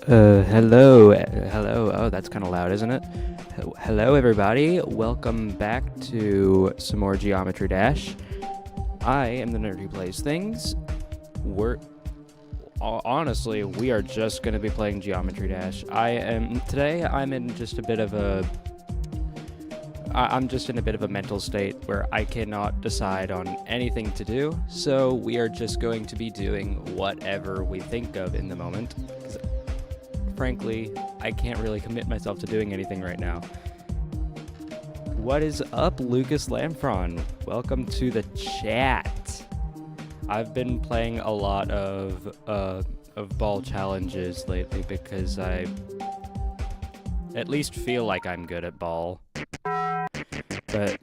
Hello. Oh, that's kind of loud, isn't it? Hello, everybody. Welcome back to some more Geometry Dash. I am the nerd who plays things. Honestly, we are just going to be playing Geometry Dash. Today, I'm just in a bit of a mental state where I cannot decide on anything to do, so we are just going to be doing whatever we think of in the moment. Frankly, I can't really commit myself to doing anything right now. What is up, Lucas Lamfron? Welcome to the chat. I've been playing a lot of ball challenges lately because I at least feel like I'm good at ball. But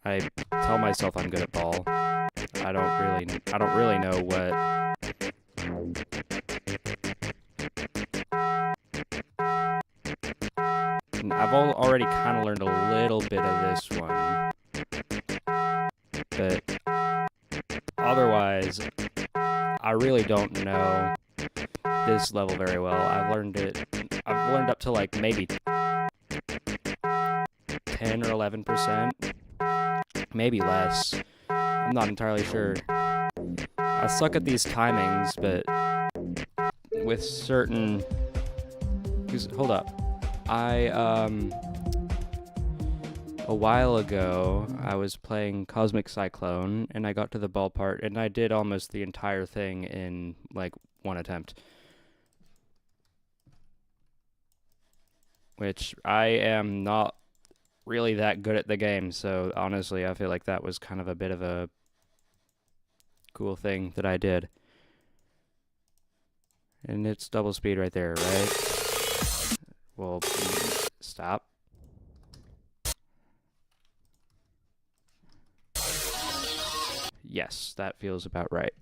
I tell myself I'm good at ball. I don't really know what. I've already kind of learned a little bit of this one, but otherwise, I really don't know this level very well. I've learned up to like maybe 10 or 11%, maybe less. I'm not entirely sure. I suck at these timings, but with certain... Hold up. A while ago, I was playing Cosmic Cyclone, and I got to the ball part, and I did almost the entire thing in, like, one attempt. Which, I am not really that good at the game, so honestly, I feel like that was kind of a bit of a cool thing that I did. And it's double speed right there, right? Well, stop. Yes, that feels about right.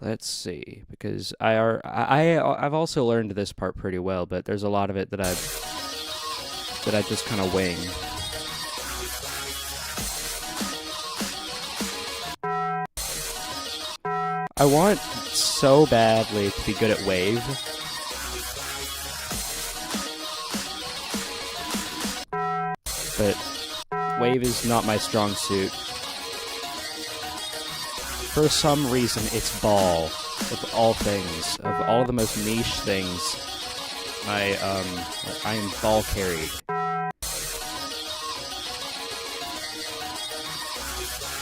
Let's see, because I've also learned this part pretty well, but there's a lot of it that I just kind of wing. I want so badly to be good at wave. But wave is not my strong suit. For some reason, it's ball. Of all things, of all the most niche things, I am ball carried.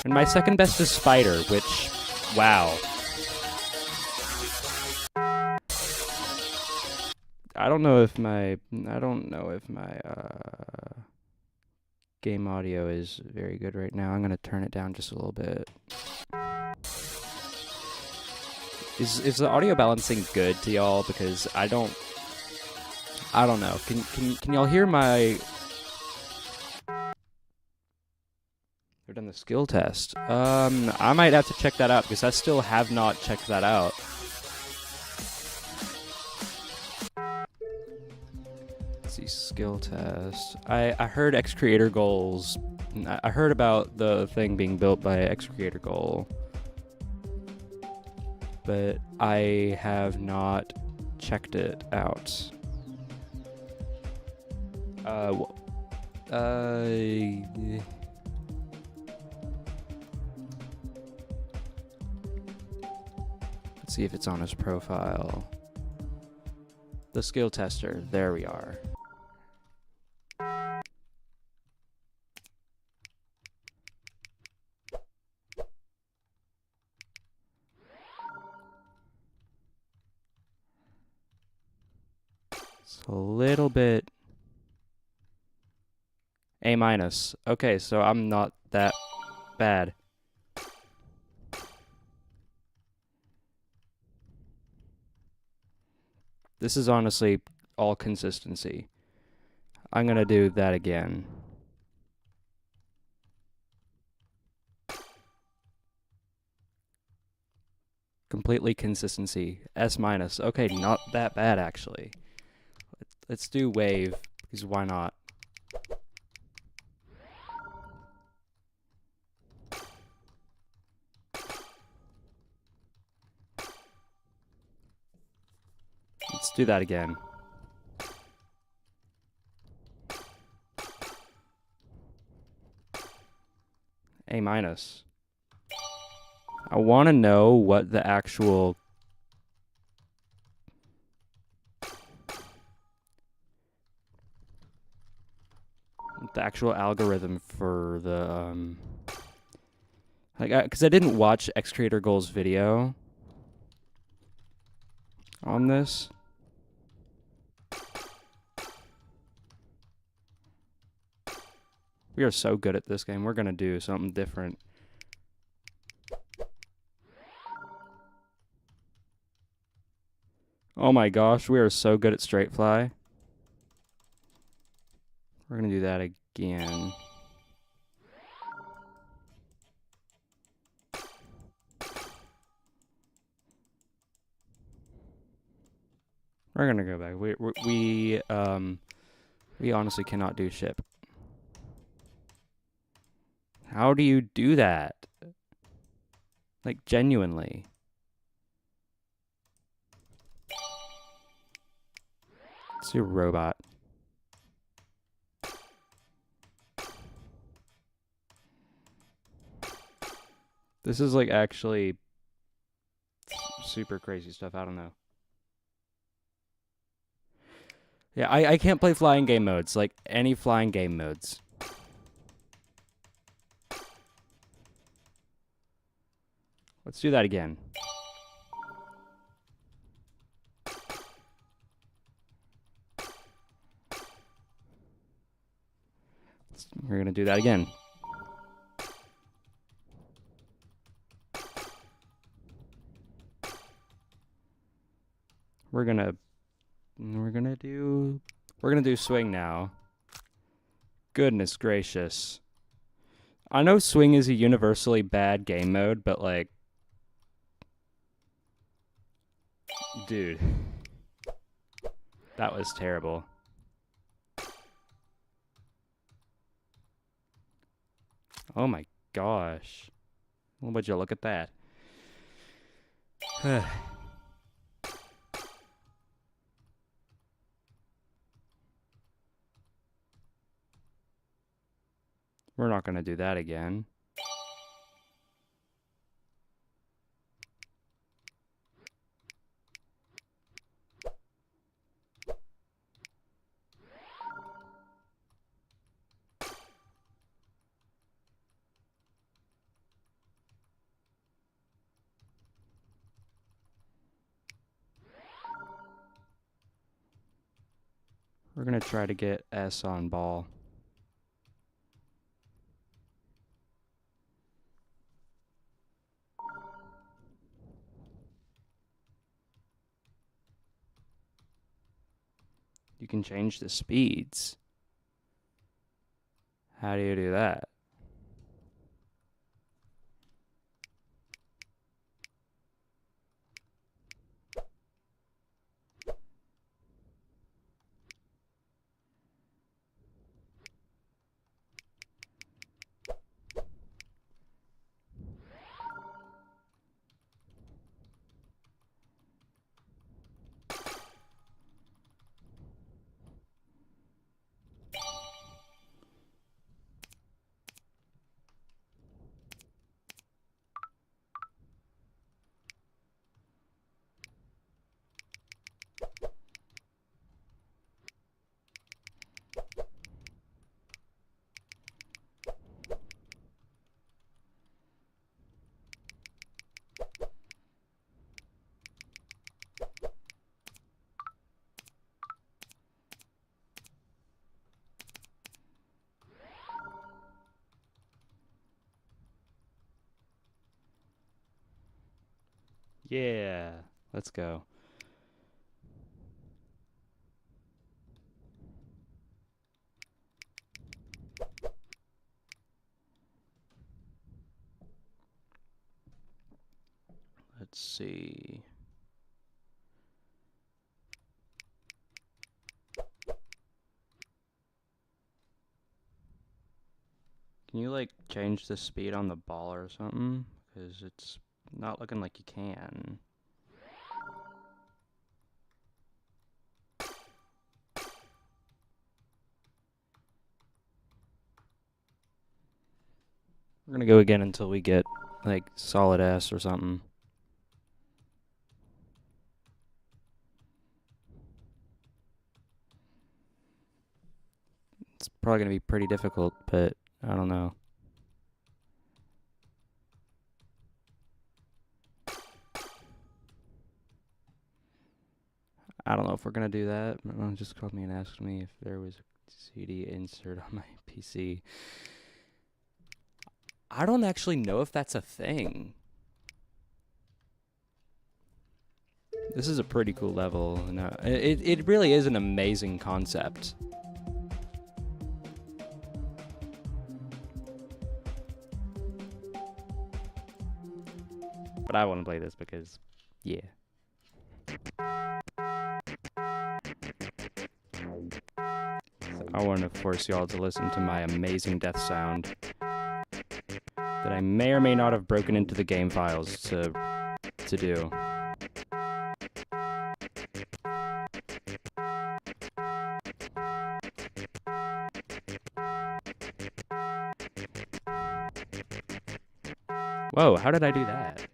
And my second best is spider, which, wow. I don't know if my game audio is very good right now. I'm gonna turn it down just a little bit. Is the audio balancing good to y'all? Because I don't know. Can y'all hear my... They've done the skill test. I might have to check that out because I still have not checked that out. Let's see, skill test. I heard X Creator Goals. I heard about the thing being built by X Creator Goal, but I have not checked it out. Let's see if it's on his profile. The skill tester, there we are. It's a little bit A-. Okay, so I'm not that bad. This is honestly all consistency. I'm gonna do that again. Completely consistency. S-. Okay, not that bad actually. Let's do wave, because why not? do that again. A minus. I want to know what the actual algorithm for the like, because I didn't watch X Creator Goal's video on this. We are so good at this game. We're gonna do something different. Oh my gosh, we are so good at straight fly. We're gonna do that again. We're gonna go back. We honestly cannot do ship. How do you do that? Like, genuinely. Let's do robot. This is like actually super crazy stuff. I don't know. Yeah, I can't play flying game modes, like any flying game modes. Let's do that again. We're gonna do that again. We're gonna do swing now. Goodness gracious. I know swing is a universally bad game mode, but like, dude, that was terrible. Oh my gosh. Would you look at that? We're not gonna do that again. We're gonna try to get S on ball. You can change the speeds. How do you do that? Yeah, let's go. Let's see. Can you like change the speed on the ball or something? Because it's not looking like you can. We're gonna go again until we get, like, solid S or something. It's probably gonna be pretty difficult, but I don't know. I don't know if we're gonna do that. My mom just called me and asked me if there was a CD insert on my PC. I don't actually know if that's a thing. This is a pretty cool level. No, it really is an amazing concept. But I want to play this because, yeah. I want to force y'all to listen to my amazing death sound that I may or may not have broken into the game files to do. Whoa, how did I do that?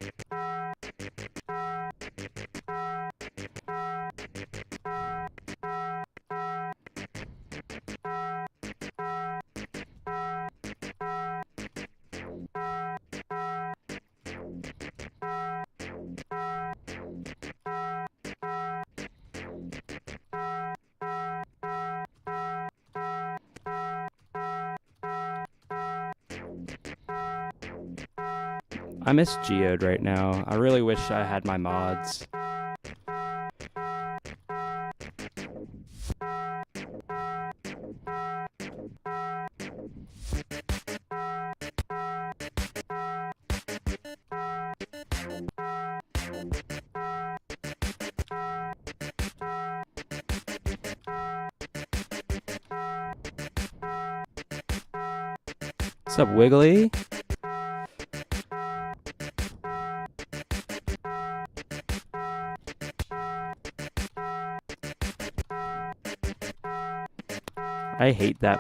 I miss Geode right now. I really wish I had my mods. What's up, Wiggly? I hate that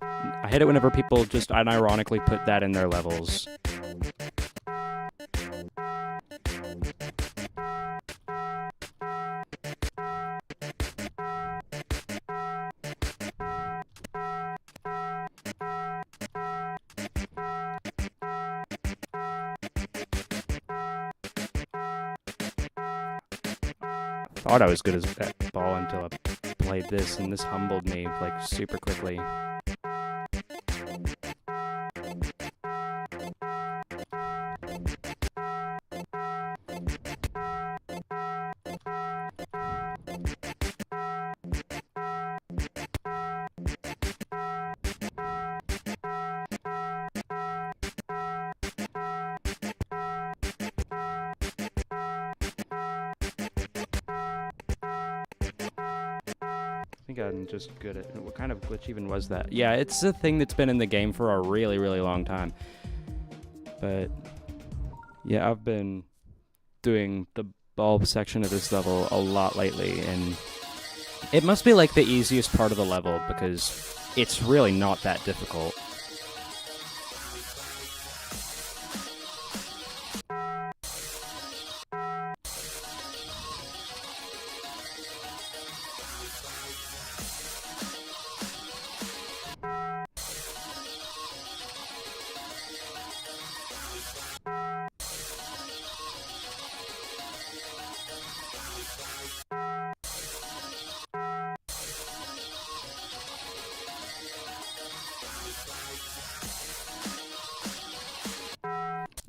I hate it whenever people just unironically put that in their levels. Thought I was good as at ball until I played this, and this humbled me like super quickly. I think I'm just good at... What kind of glitch even was that? Yeah, it's a thing that's been in the game for a really, really long time. But, yeah, I've been doing the bulb section of this level a lot lately, and it must be, like, the easiest part of the level, because it's really not that difficult.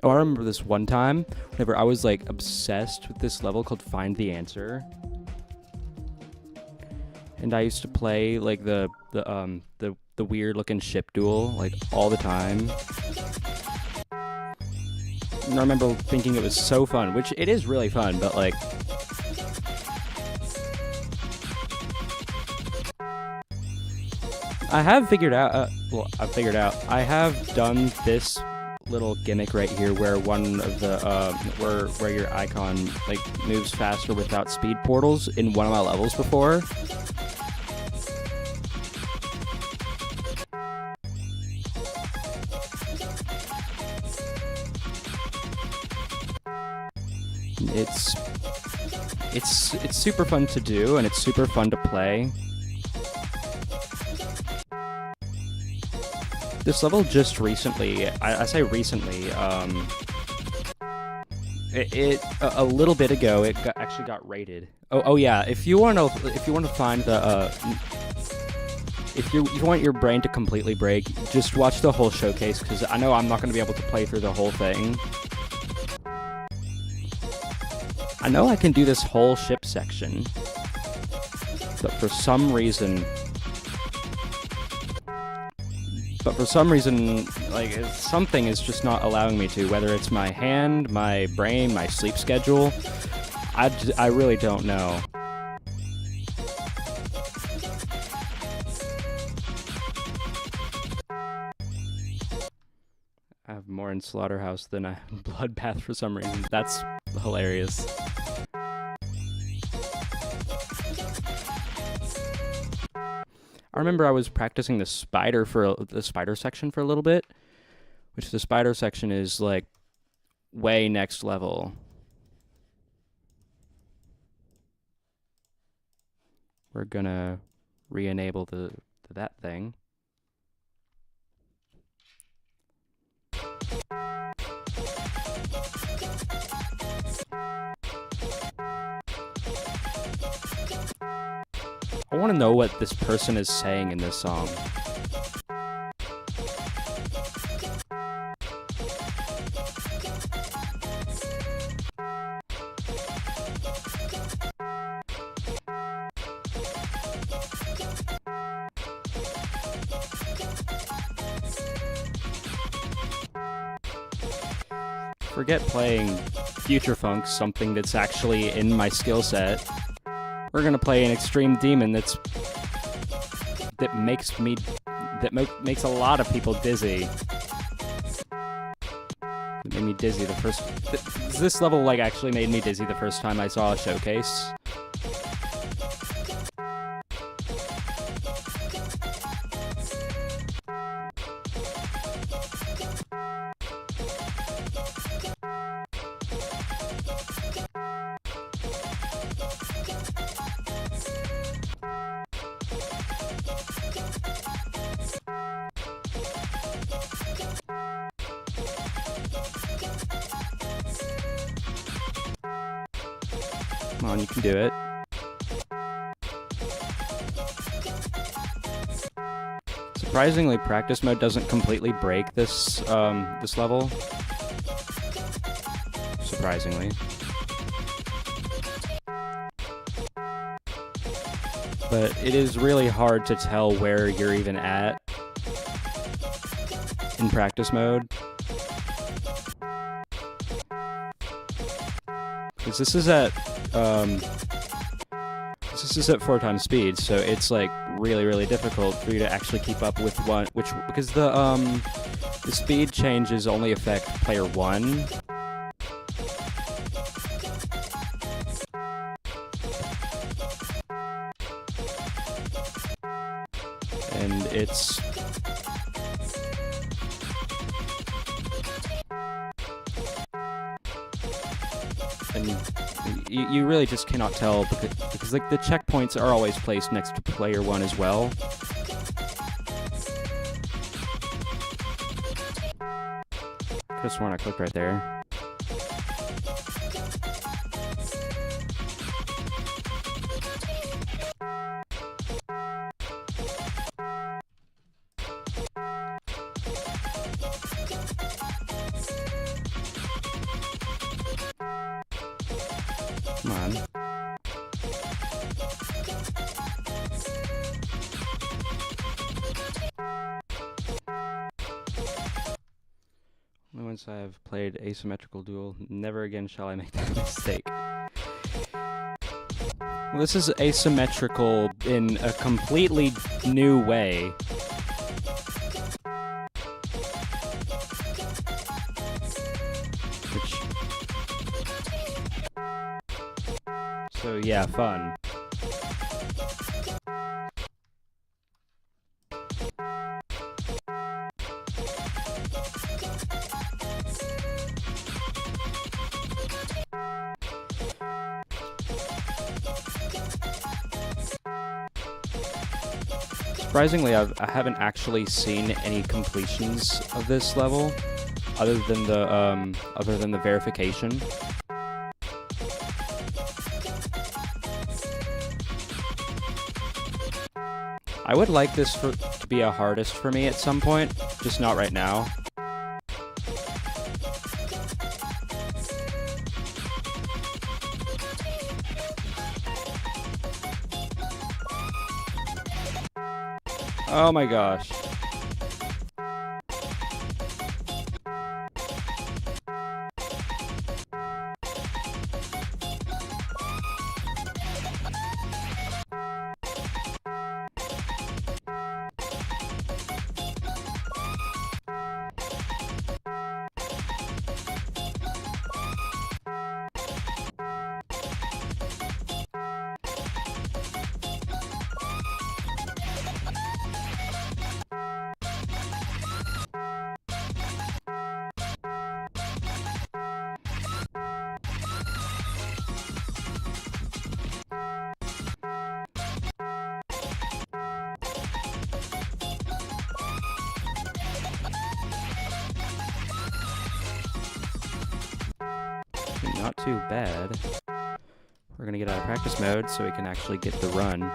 Oh, I remember this one time whenever I was like obsessed with this level called Find the Answer. And I used to play like the weird looking ship duel like all the time. And I remember thinking it was so fun, which it is really fun, but like I have figured out I have done this little gimmick right here where one of the where your icon like moves faster without speed portals in one of my levels before. It's super fun to do, and it's super fun to play. This level just recently, I say recently, a little bit ago, it actually got rated. Oh yeah, if you want to find the if you want your brain to completely break, just watch the whole showcase, because I know I'm not going to be able to play through the whole thing. I know I can do this whole ship section, but for some reason, like, something is just not allowing me to, whether it's my hand, my brain, my sleep schedule. I really don't know. I have more in Slaughterhouse than I have in Bloodbath for some reason. That's hilarious. I remember I was practicing the spider section for a little bit, which the spider section is like way next level. We're gonna re-enable that thing. I want to know what this person is saying in this song. Forget playing Future Funk, something that's actually in my skill set. We're gonna play an extreme demon that makes a lot of people dizzy. It made me dizzy the first. This level like actually made me dizzy the first time I saw a showcase. Come on, you can do it. Surprisingly, practice mode doesn't completely break this this level. Surprisingly. But it is really hard to tell where you're even at in practice mode. Because this is at 4 times speed, so it's like really difficult for you to actually keep up with because the speed changes only affect player 1. And it's you really just cannot tell because like the checkpoints are always placed next to player 1 as well. Could've sworn I clicked right there. Come on. Once I have played asymmetrical duel, never again shall I make that mistake. Well, this is asymmetrical in a completely new way. So yeah, fun. Surprisingly, I haven't actually seen any completions of this level, other than the verification. I would like this to be a hardest for me at some point, just not right now. Oh my gosh. Not too bad. We're gonna get out of practice mode so we can actually get the run.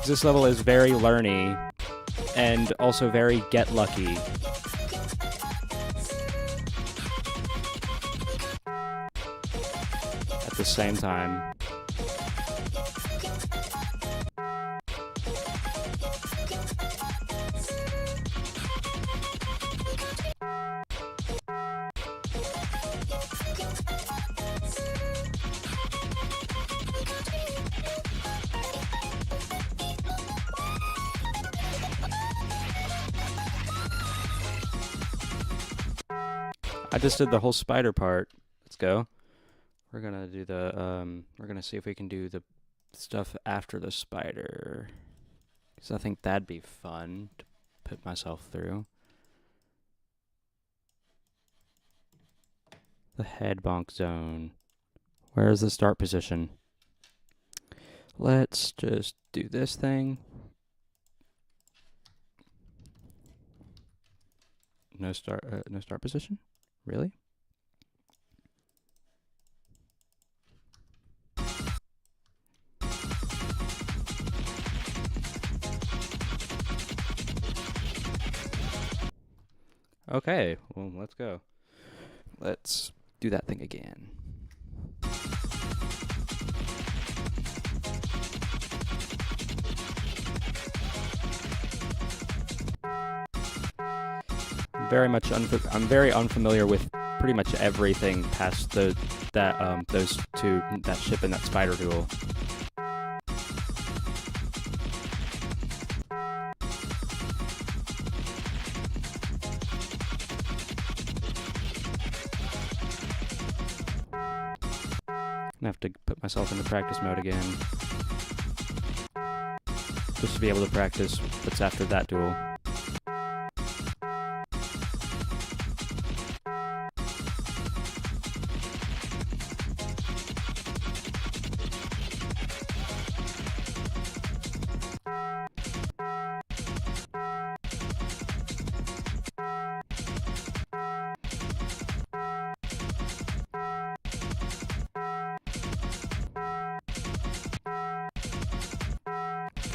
This level is very learny and also very get lucky. At the same time. I just did the whole spider part. Let's go. We're gonna do we're gonna see if we can do the stuff after the spider. Because I think that'd be fun to put myself through. The head bonk zone. Where's the start position? Let's just do this thing. No start position? Really? Okay, well, let's go. Let's do that thing again. I'm very unfamiliar with pretty much everything past those two, that ship and that spider duel. I have to put myself into practice mode again, just to be able to practice what's after that duel.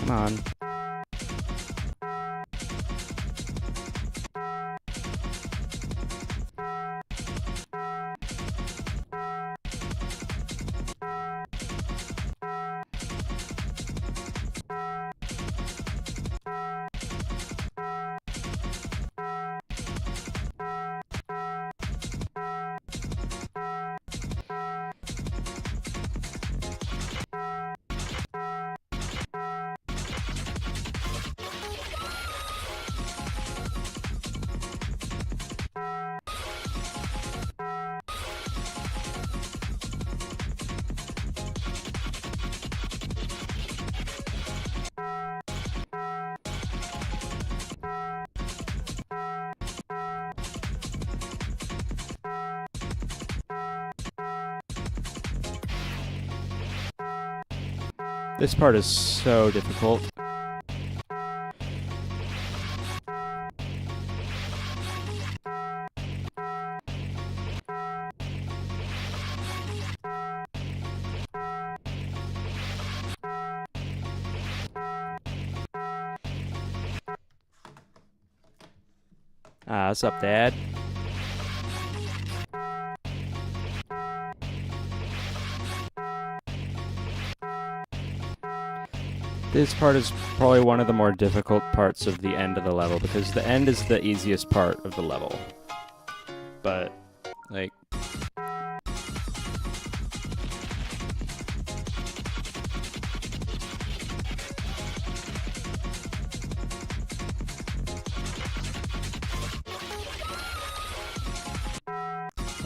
Come on. This part is so difficult. What's up, Dad? This part is probably one of the more difficult parts of the end of the level, because the end is the easiest part of the level. But, like...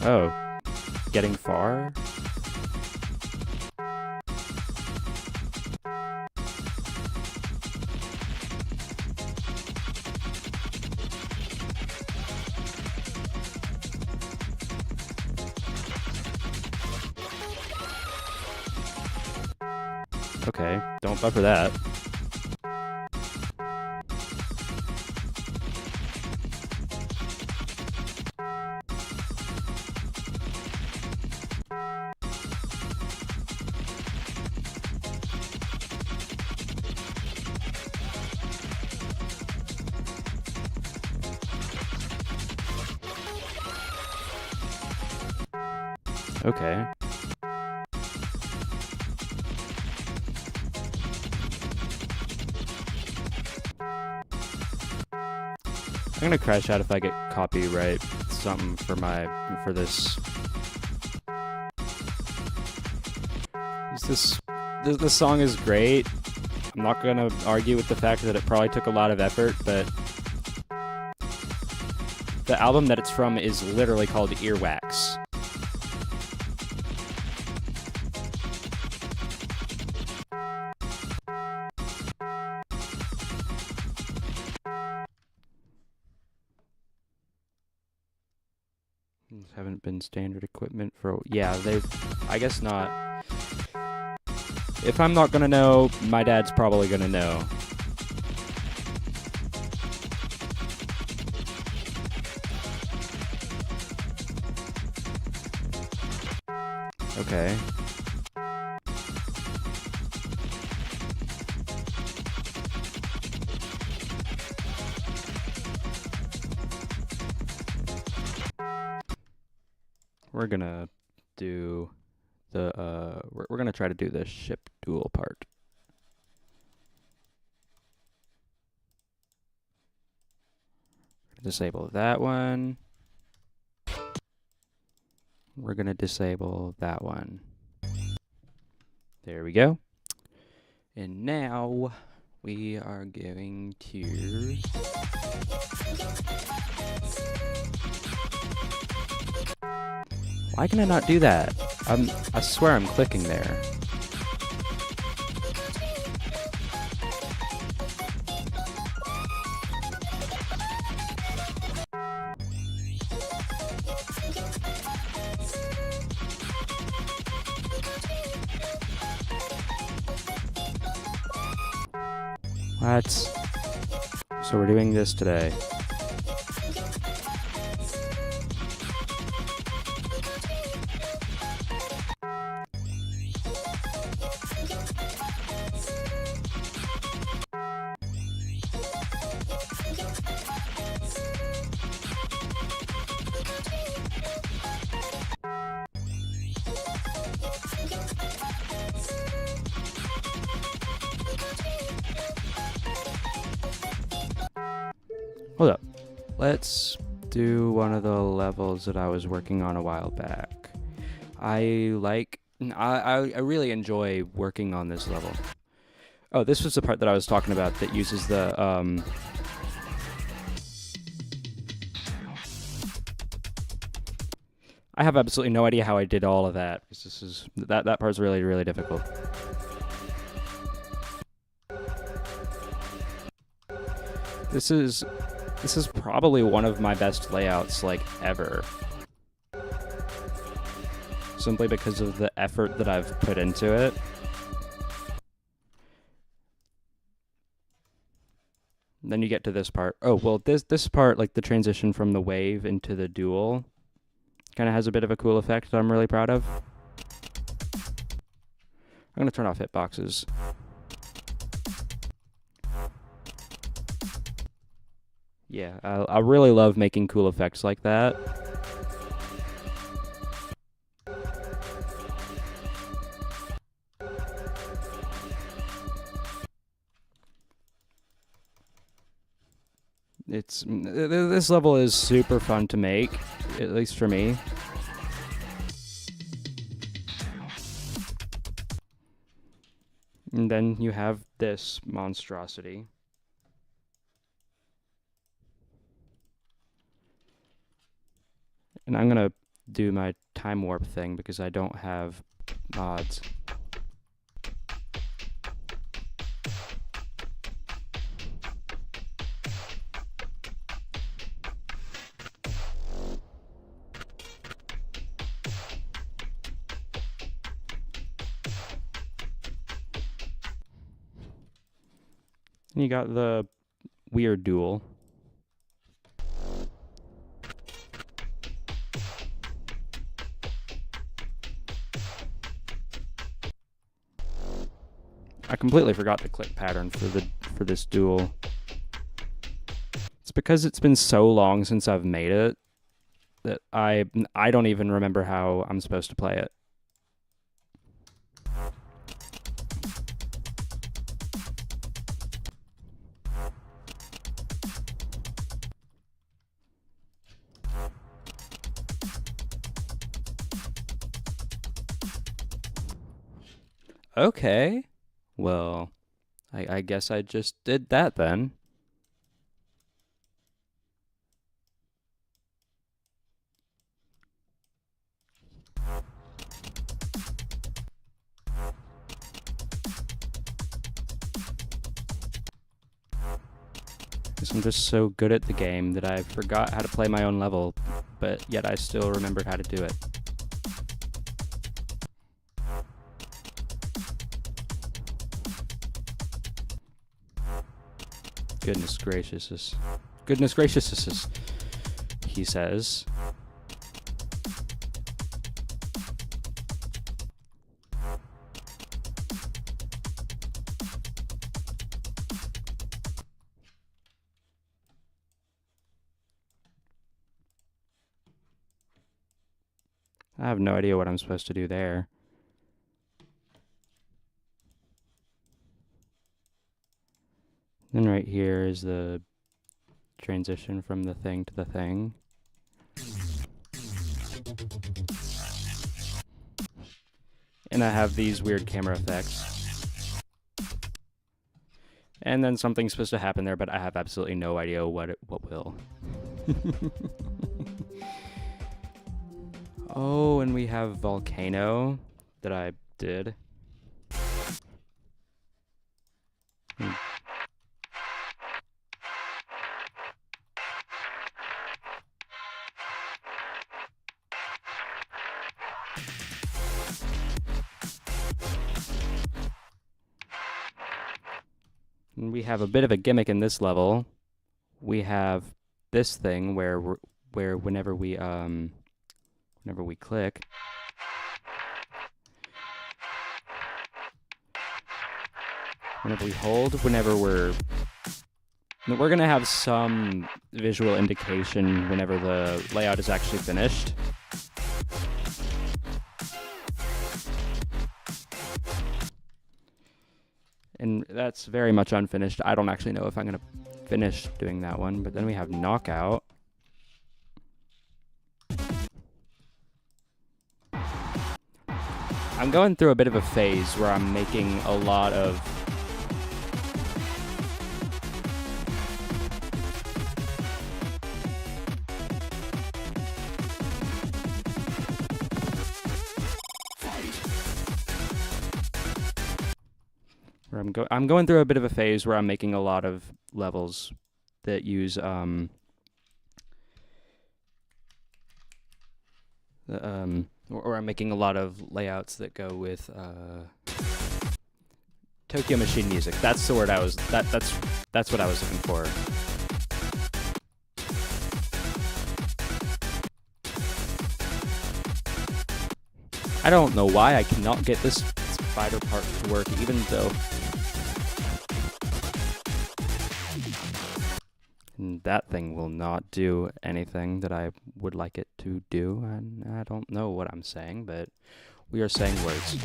Oh. Getting far? Okay, don't buffer that. Okay. I'm gonna crash out if I get copyright something for this. This song is great. I'm not gonna argue with the fact that it probably took a lot of effort, but the album that it's from is literally called Earwax. Haven't been standard equipment for... Yeah, they've... I guess not. If I'm not gonna know, my dad's probably gonna know. Okay. We're gonna do the we're gonna try to do the ship duel part. Disable that one. We're gonna disable that one. There we go. And now we are going to... Why can I not do that? I swear I'm clicking there. What? So we're doing this today. Hold up. Let's do one of the levels that I was working on a while back. I really enjoy working on this level. Oh, this was the part that I was talking about that uses the I have absolutely no idea how I did all of that, because that part's really, really difficult. This is probably one of my best layouts, like, ever. Simply because of the effort that I've put into it. Then you get to this part. Oh, well, this part, like the transition from the wave into the duel, kind of has a bit of a cool effect that I'm really proud of. I'm going to turn off hitboxes. Yeah, I really love making cool effects like that. This level is super fun to make, at least for me. And then you have this monstrosity. And I'm gonna do my time warp thing because I don't have mods. And you got the weird duel. I completely forgot the click pattern for this duel. It's because it's been so long since I've made it that I don't even remember how I'm supposed to play it. Okay. Well, I guess I just did that then. Guess I'm just so good at the game that I forgot how to play my own level, but yet I still remembered how to do it. Goodness gracious. Goodness gracious, he says. I have no idea what I'm supposed to do there. Then right here is the transition from the thing to the thing. And I have these weird camera effects. And then something's supposed to happen there, but I have absolutely no idea what will. Oh, and we have Volcano that I did. And we have a bit of a gimmick in this level. We have this thing where whenever we click, whenever we hold, whenever we're gonna have some visual indication whenever the layout is actually finished. And that's very much unfinished. I don't actually know if I'm gonna finish doing that one, but then we have Knockout. I'm going through a bit of a phase where I'm making a lot of I'm going through a bit of a phase where I'm making a lot of levels that use or I'm making a lot of layouts that go with Tokyo Machine music. That's the word I was. That's what I was looking for. I don't know why I cannot get this spider part to work, even though that thing will not do anything that I would like it to do, and I don't know what I'm saying, but we are saying words.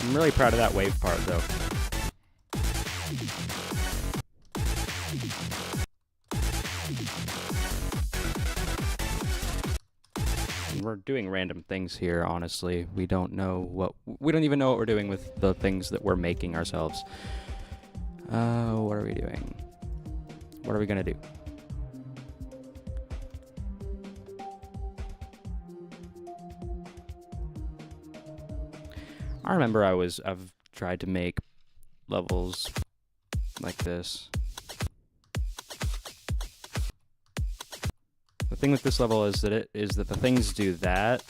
I'm really proud of that wave part, though. We're doing random things here, honestly. We don't even know what we're doing with the things that we're making ourselves. What are we doing? What are we gonna do? I remember I've tried to make levels like this. The thing with this level is that the things do that.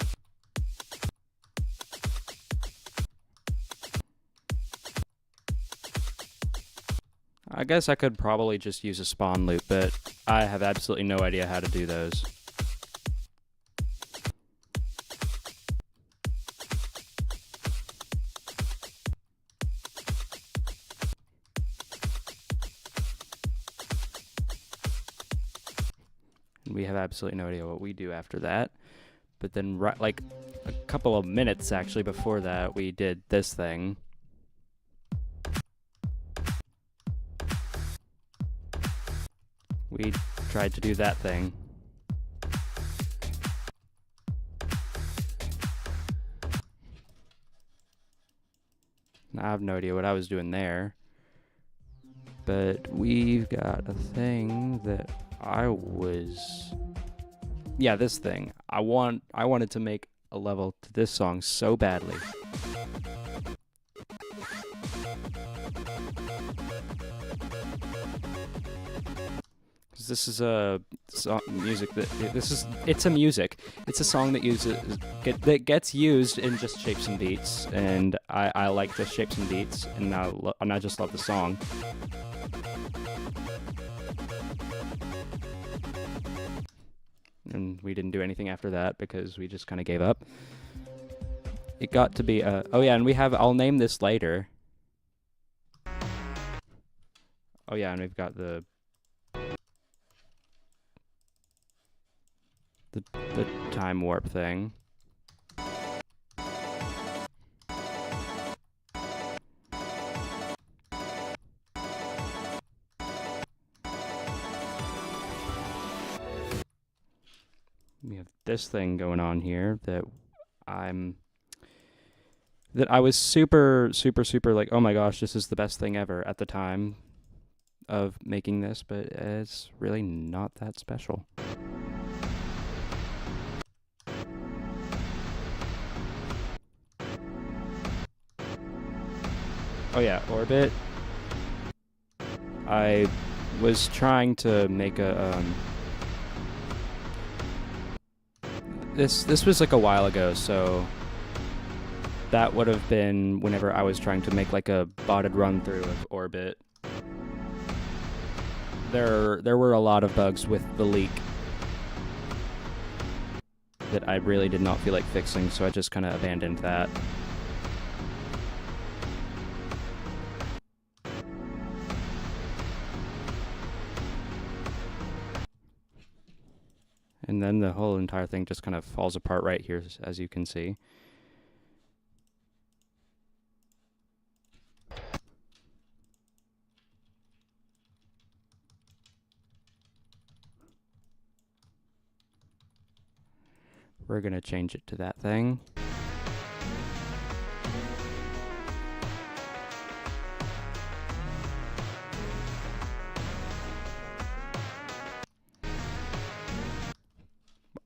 I guess I could probably just use a spawn loop, but I have absolutely no idea how to do those. We have absolutely no idea what we do after that. But then, like a couple of minutes actually before that, we did this thing. We tried to do that thing. I have no idea what I was doing there. But we've got a thing that yeah, this thing. I wanted to make a level to this song so badly. Because this is a music that it's a song that gets used in just shapes and beats, and I like the shapes and beats, and I just love the song. And we didn't do anything after that because we just kind of gave up. It got to be oh yeah, and I'll name this later. Oh yeah, and we've got the time warp thing. We have this thing going on here that I was super like, oh my gosh, this is the best thing ever at the time of making this, but it's really not that special. Oh yeah, orbit. I was trying to make a This was like a while ago, so that would have been whenever I was trying to make like a botted run through of Orbit. There were a lot of bugs with the leak that I really did not feel like fixing, so I just kind of abandoned that. And then the whole entire thing just kind of falls apart right here, as you can see. We're going to change it to that thing.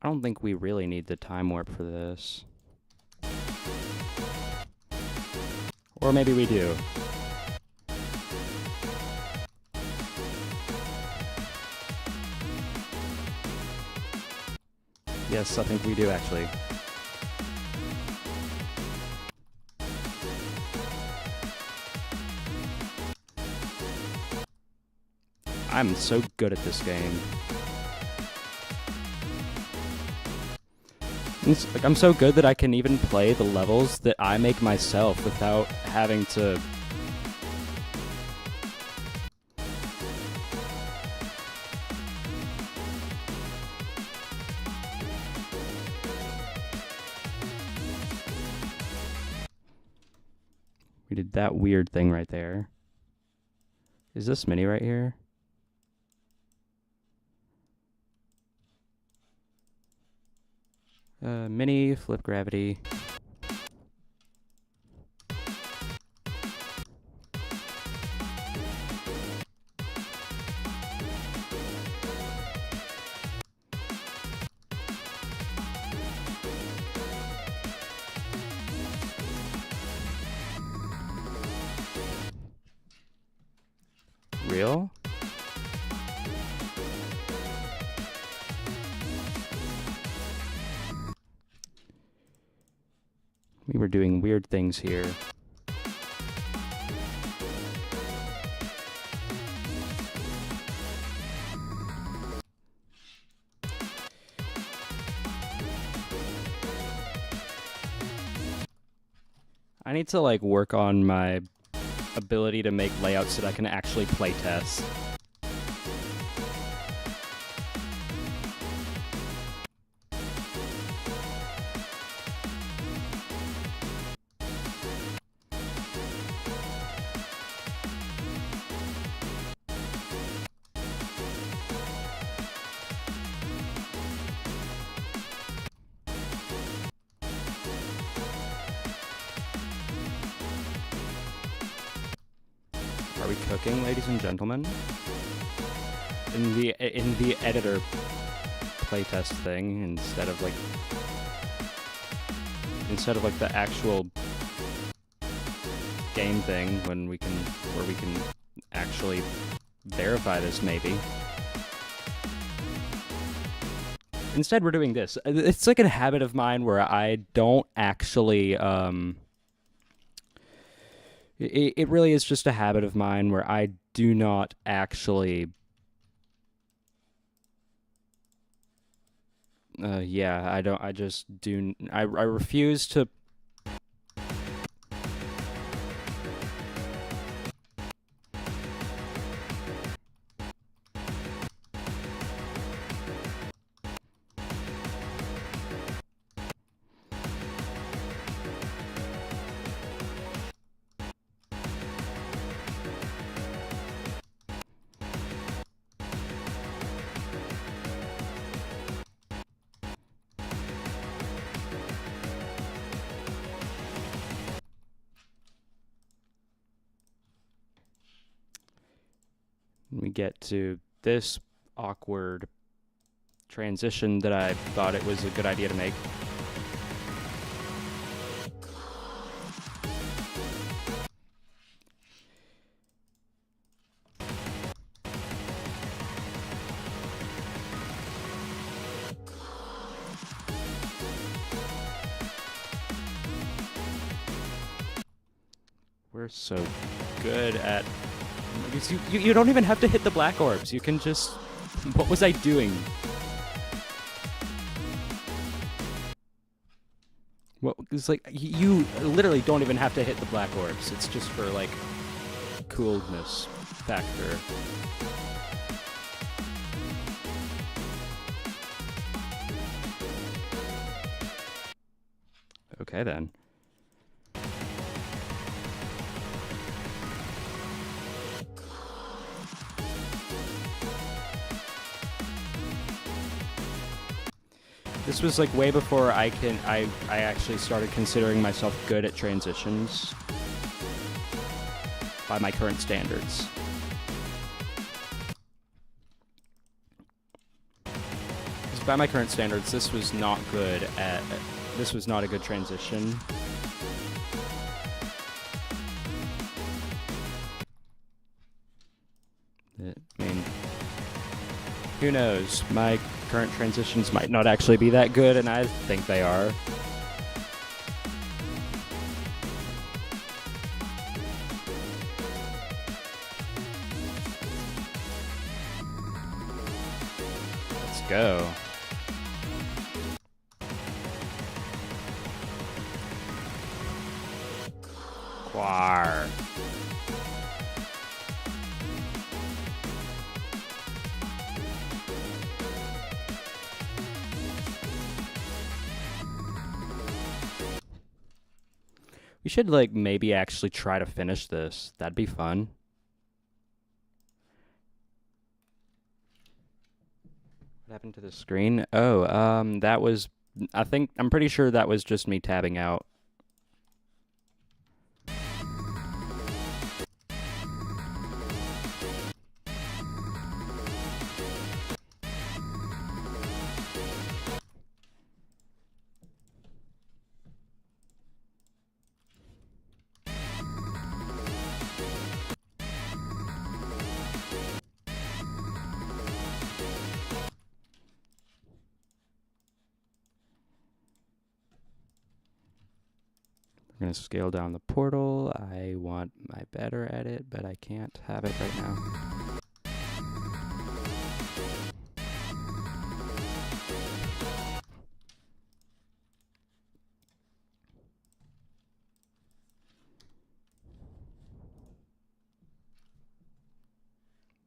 I don't think we really need the time warp for this. Or maybe we do. Yes, I think we do actually. I'm so good at this game. Like, I'm so good that I can even play the levels that I make myself without having to... We did that weird thing right there. Is this mini right here? Mini, flip gravity. Real? We were doing weird things here. I need to like work on my ability to make layouts that I can actually play test. Are we cooking, ladies and gentlemen? In the editor playtest thing, instead of like the actual game thing, where we can actually verify this, maybe. Instead, we're doing this. It's like a habit of mine where I don't actually It really is just a habit of mine where I do not actually... yeah, I don't... I just do... I refuse to... We get to this awkward transition that I thought it was a good idea to make. We're so good at... You don't even have to hit the black orbs. You can just... What was I doing? What? It's like, you literally don't even have to hit the black orbs. It's just for, like, coolness factor. Okay, then. This was like way before I actually started considering myself good at transitions by my current standards. Because by my current standards, this was not a good transition. I mean, who knows? My current transitions might not actually be that good, and I think they are. Let's go. Quar. We should, like, maybe actually try to finish this. That'd be fun. What happened to the screen? Oh, that was... I'm pretty sure that was just me tabbing out. We're going to scale down the portal. I want my better edit, but I can't have it right now.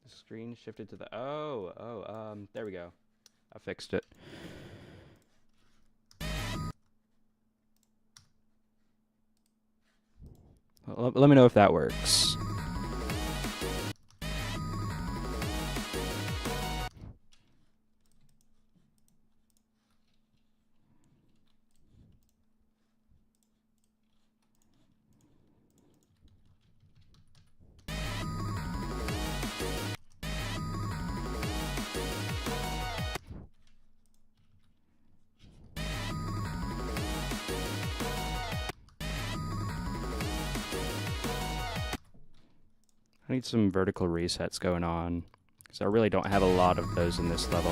The screen shifted to the... there we go. I fixed it. Let me know if that works. I need some vertical resets going on, because I really don't have a lot of those in this level.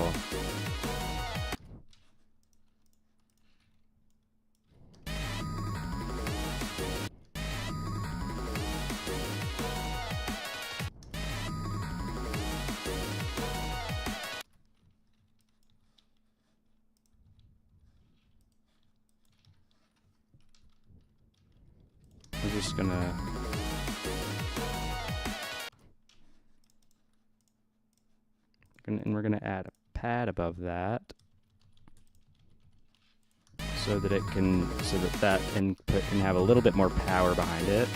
We're just gonna... And we're going to add a pad above that so that that input can have a little bit more power behind it.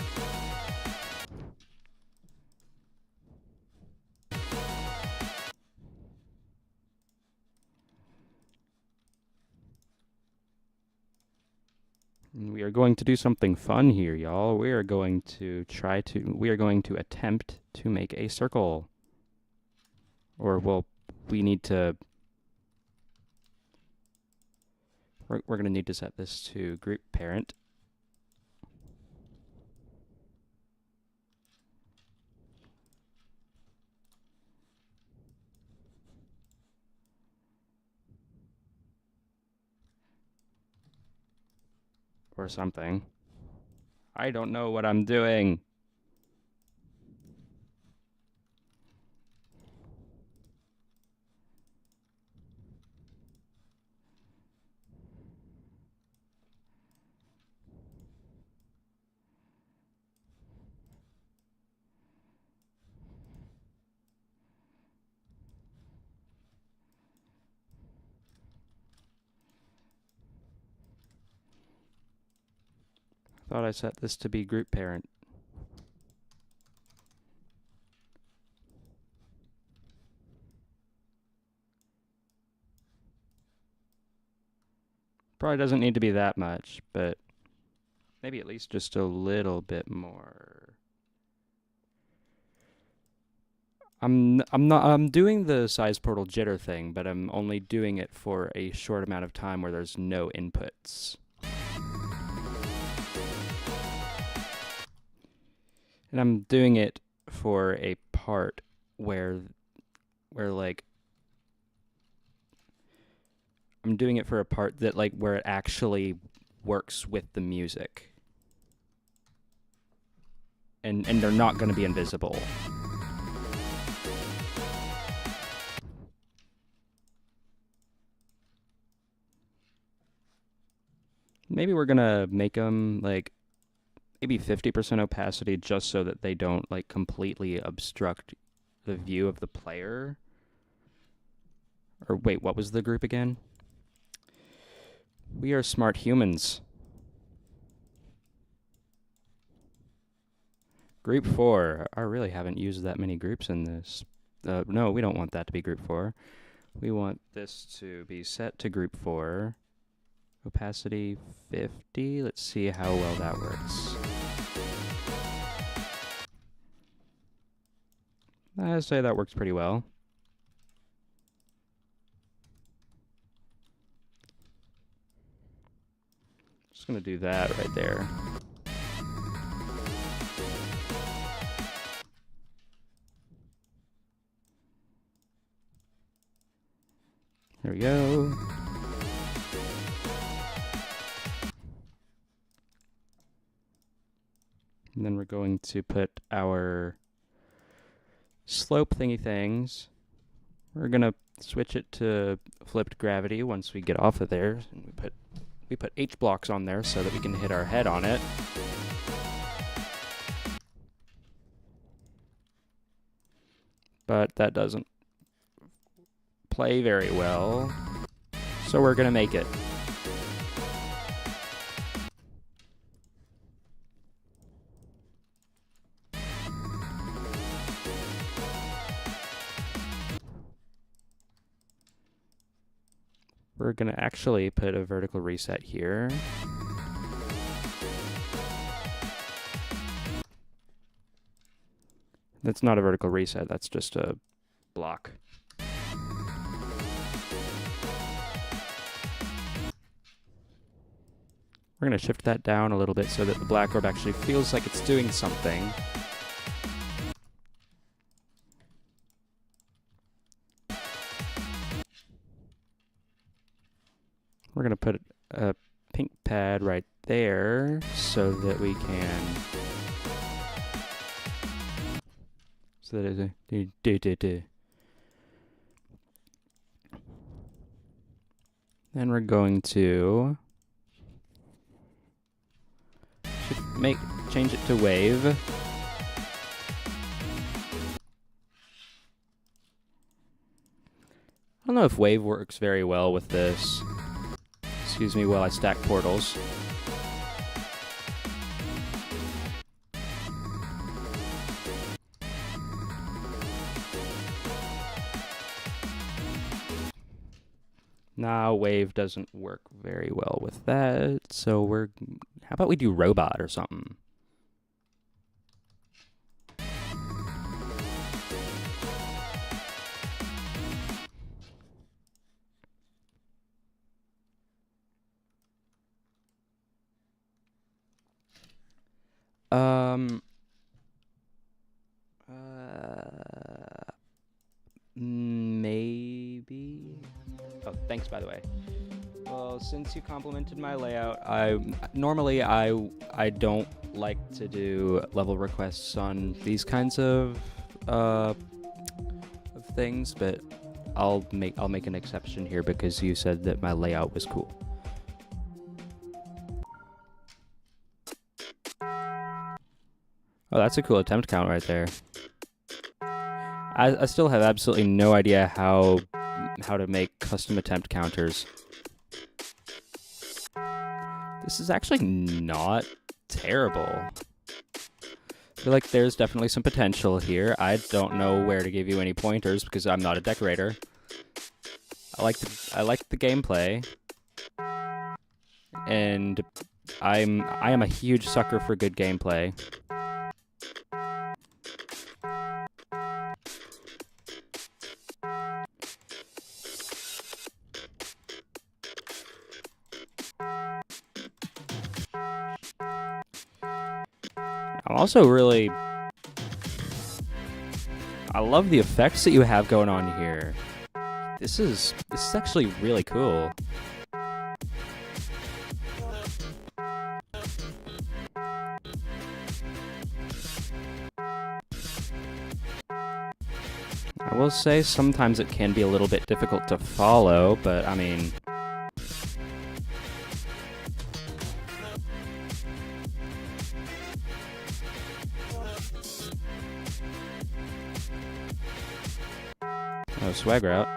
And we are going to do something fun here, y'all. We are going to attempt to make a circle. Or, well, we need to... We're going to need to set this to group parent. Or something. I don't know what I'm doing. Thought I set this to be group parent. Probably doesn't need to be that much, but maybe at least just a little bit more. I'm doing the size portal jitter thing, but I'm only doing it for a short amount of time where there's no inputs. And I'm doing it for a part where like I'm doing it for a part that like where it actually works with the music. And they're not going to be invisible. Maybe we're going to make them like maybe 50% opacity just so that they don't like completely obstruct the view of the player. Or wait, what was the group again? We are smart humans. Group 4. I really haven't used that many groups in this. No, we don't want that to be group 4. We want this to be set to group 4. Opacity 50. Let's see how well that works. I'd say that works pretty well. Just gonna do that right there. There we go. And then we're going to put our slope thingy things. We're gonna switch it to flipped gravity once we get off of there. And we put H blocks on there so that we can hit our head on it. But that doesn't play very well. So we're gonna make it. We're going to actually put a vertical reset here. That's not a vertical reset, that's just a block. We're going to shift that down a little bit so that the black orb actually feels like it's doing something. We're going to put a pink pad right there so that we can... So that is a... Then we're going to... change it to wave. I don't know if wave works very well with this. Excuse me while I stack portals. Nah, wave doesn't work very well with that, so how about we do robot or something? Maybe. Oh, thanks, by the way. Well, since you complimented my layout, normally I don't like to do level requests on these kinds of things, but I'll make an exception here because you said that my layout was cool. Oh, that's a cool attempt count right there. I still have absolutely no idea how to make custom attempt counters. This is actually not terrible. I feel like there's definitely some potential here. I don't know where to give you any pointers because I'm not a decorator. I like the gameplay, and I am a huge sucker for good gameplay. I'm also really... I love the effects that you have going on here. This is actually really cool. I will say sometimes it can be a little bit difficult to follow, but I mean... Oh, swag route.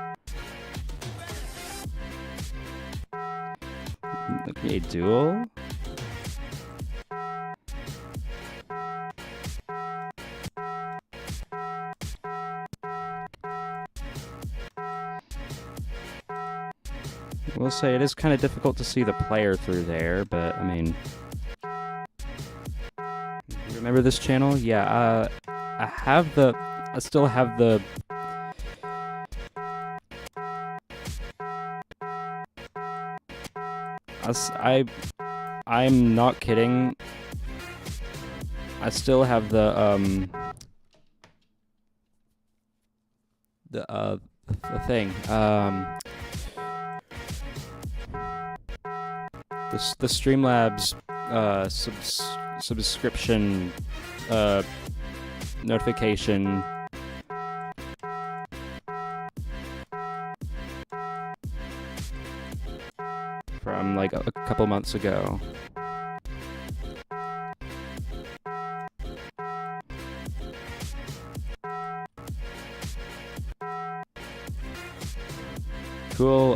Okay, duel. I will say it is kind of difficult to see the player through there, but I mean... You remember this channel? Yeah, I still have the... I'm not kidding. I still have the thing. The Streamlabs subscription notification. From like a couple months ago. Cool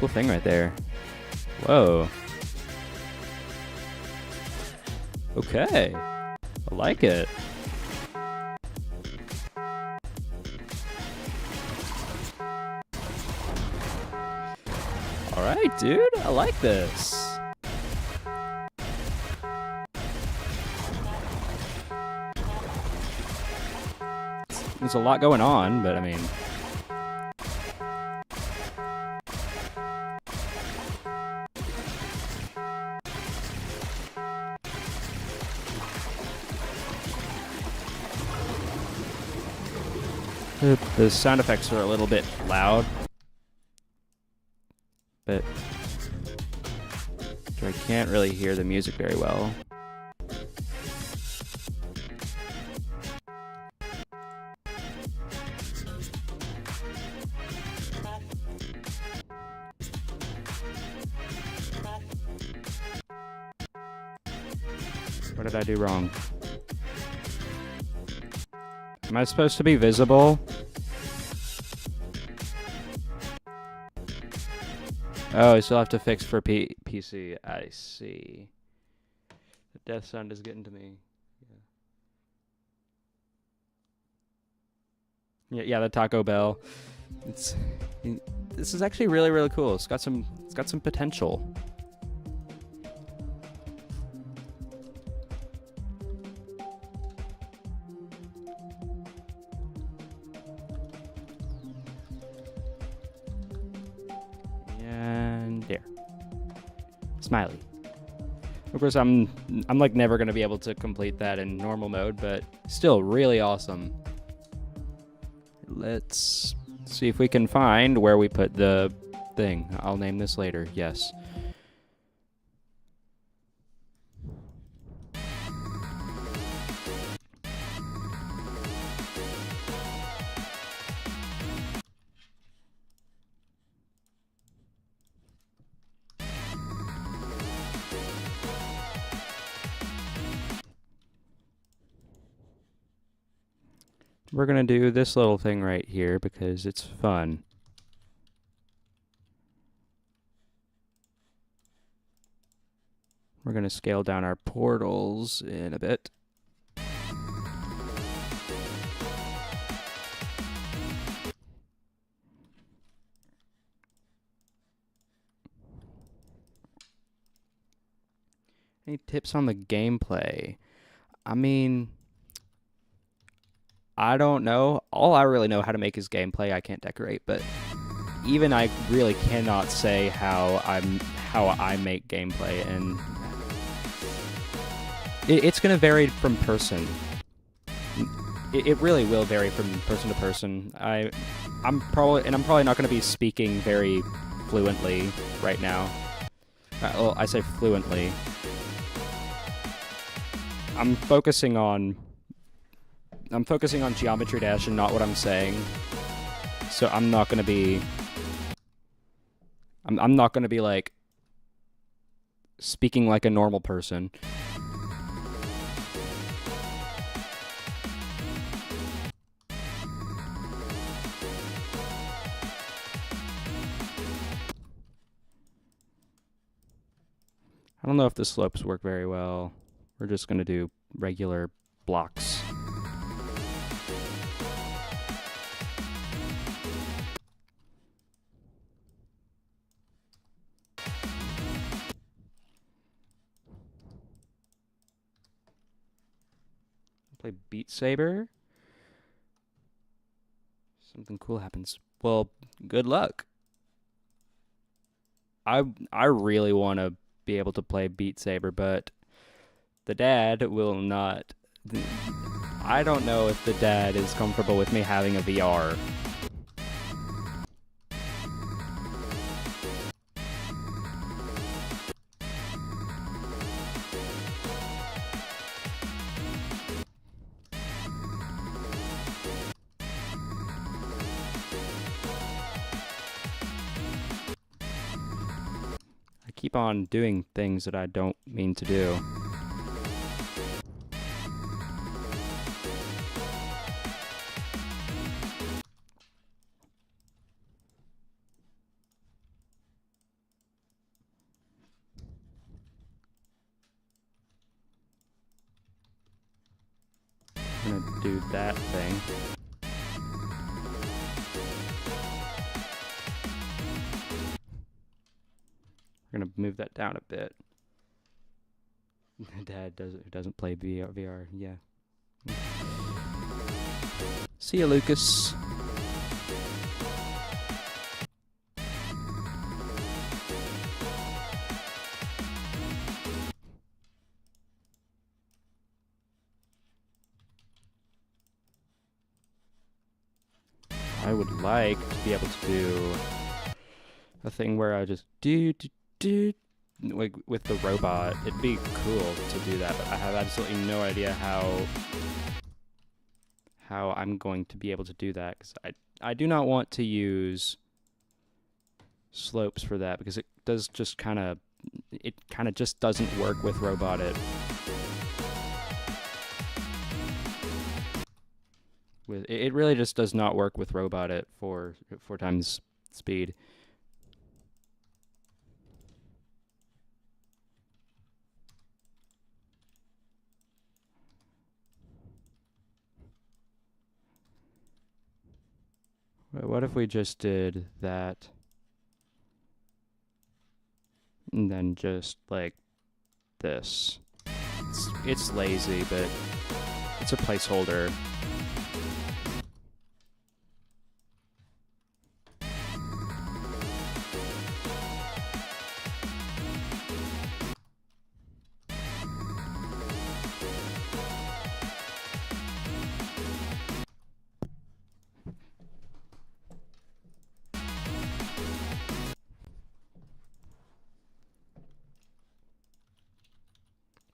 thing right there. Whoa. Okay. I like it. Alright, dude. I like this. There's a lot going on, but I mean... The sound effects are a little bit loud, but I can't really hear the music very well. What did I do wrong? Am I supposed to be visible? Oh, I still have to fix for PC. I see. The death sound is getting to me. Yeah, the Taco Bell. This is actually really, really cool. It's got some potential. There. Smiley. Of course, I'm like never gonna be able to complete that in normal mode, but still really awesome. Let's see if we can find where we put the thing. I'll name this later. Yes. We're going to do this little thing right here because it's fun. We're going to scale down our portals in a bit. Any tips on the gameplay? I mean... I don't know. All I really know how to make is gameplay. I can't decorate, but even I really cannot say how I make gameplay, and it's going to vary from person. It really will vary from person to person. I'm probably not going to be speaking very fluently right now. Well, I say fluently. I'm focusing on Geometry Dash and not what I'm saying. So I'm not gonna be I'm not gonna be like speaking like a normal person. I don't know if the slopes work very well. We're just gonna do regular blocks. Play Beat Saber. Something cool happens. Well, good luck. I really want to be able to play Beat Saber, but the dad will not. I don't know if the dad is comfortable with me having a VR. I keep on doing things that I don't mean to do. I'm gonna do that thing. We're gonna move that down a bit. Dad doesn't play VR. Yeah. See ya, Lucas. I would like to be able to do a thing where I just do like with the robot. It'd be cool to do that, but I have absolutely no idea how I'm going to be able to do that, because I do not want to use slopes for that, because it kind of just doesn't work with robot it. It really just does not work with robot it for 4 times speed. What if we just did that and then just like this? It's lazy, but it's a placeholder.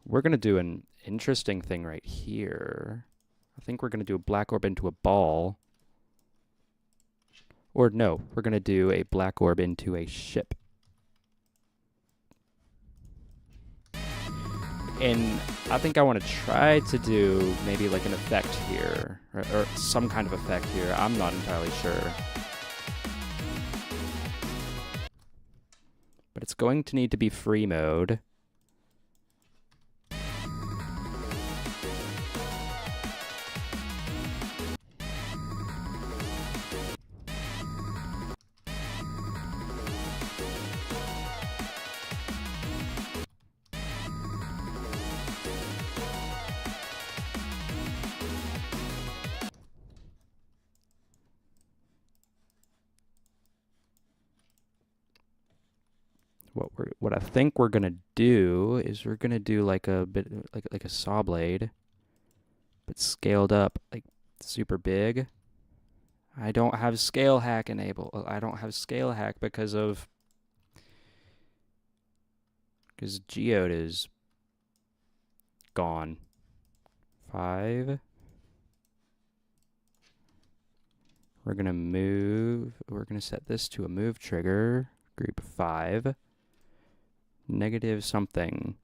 We're going to do an interesting thing right here. I think we're going to do a black orb into a ball. Or no, we're going to do a black orb into a ship. And I think I want to try to do maybe like an effect here, or some kind of effect here. I'm not entirely sure. But it's going to need to be free mode. What I think we're gonna do is we're gonna do like a bit like a saw blade, but scaled up, like super big. I don't have scale hack enabled. I don't have scale hack because Geode is gone. 5. We're gonna set this to a move trigger, group 5, negative something.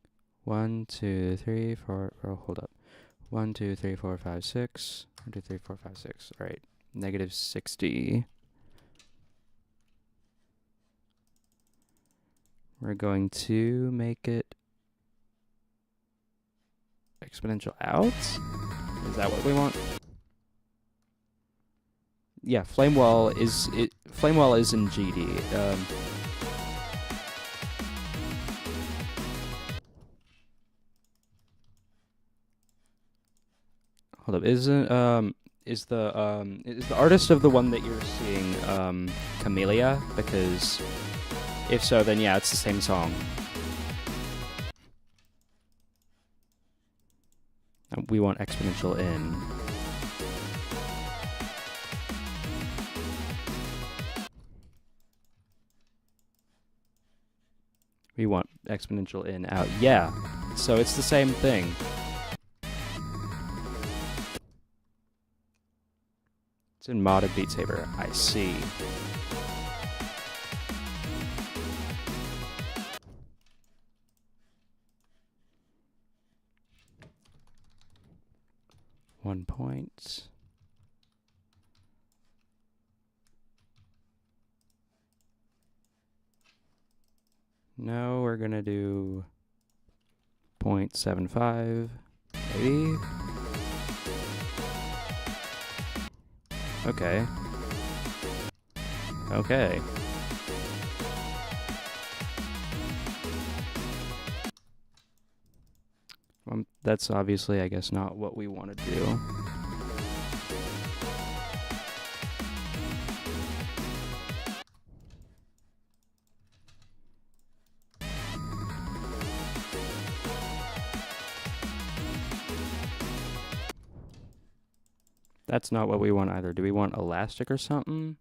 1, 2, 3, 4, oh, hold up. 1, 2, 3, 4, 5, 6. 1, 2, 3, 4, 5, 6. All right, negative 60. We're going to make it exponential out. Is that what we want? Yeah, Flamewall is in GD. Hold up, is the artist of the one that you're seeing Camellia? Because if so, then yeah, it's the same song. We want exponential in. We want exponential in out. Yeah, so it's the same thing. It's in modded Beat Saber. I see. One point. No, we're gonna do 0.75, maybe. Okay. Okay. That's obviously, I guess, not what we want to do. That's not what we want either. Do we want elastic or something?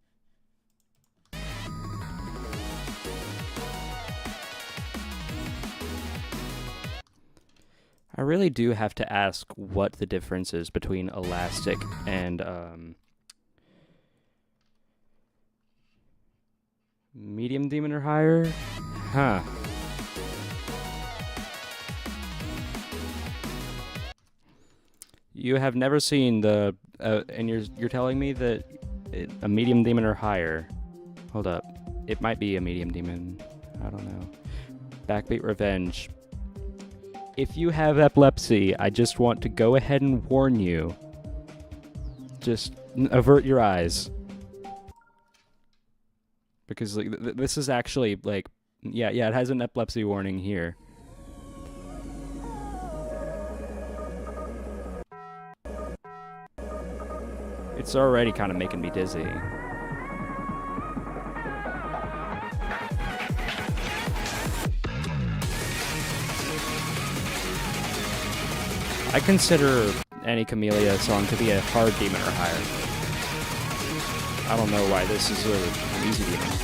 I really do have to ask what the difference is between elastic and medium demon or higher? Huh. You have never seen the and you're telling me that a medium demon or higher. Hold up. It might be a medium demon. I don't know. Backbeat Revenge. If you have epilepsy, I just want to go ahead and warn you. Just avert your eyes. Because like this is actually like yeah, it has an epilepsy warning here. It's already kind of making me dizzy. I consider any Camellia song to be a hard demon or higher. I don't know why this is an easy demon.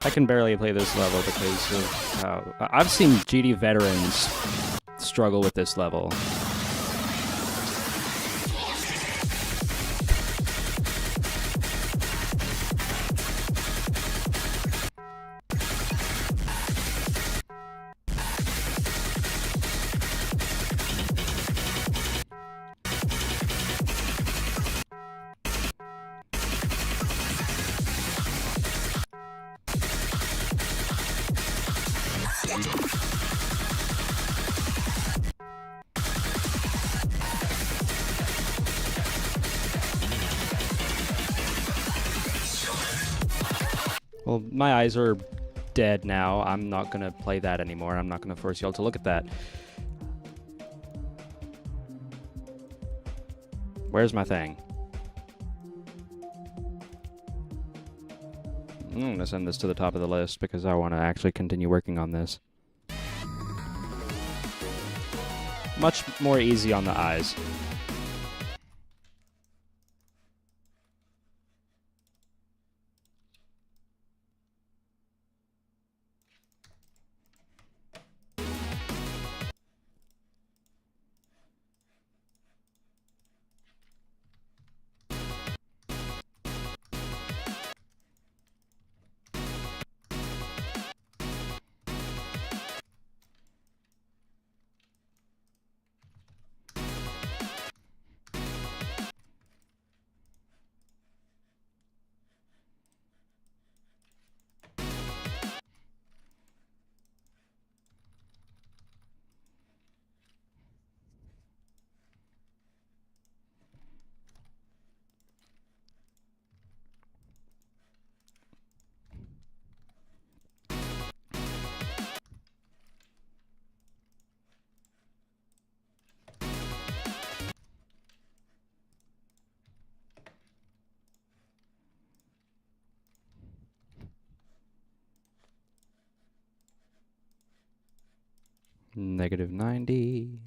I can barely play this level because of how... I've seen GD veterans struggle with this level. Well, my eyes are dead now. I'm not going to play that anymore. I'm not going to force y'all to look at that. Where's my thing? I'm going to send this to the top of the list because I want to actually continue working on this. Much more easy on the eyes. Negative 90.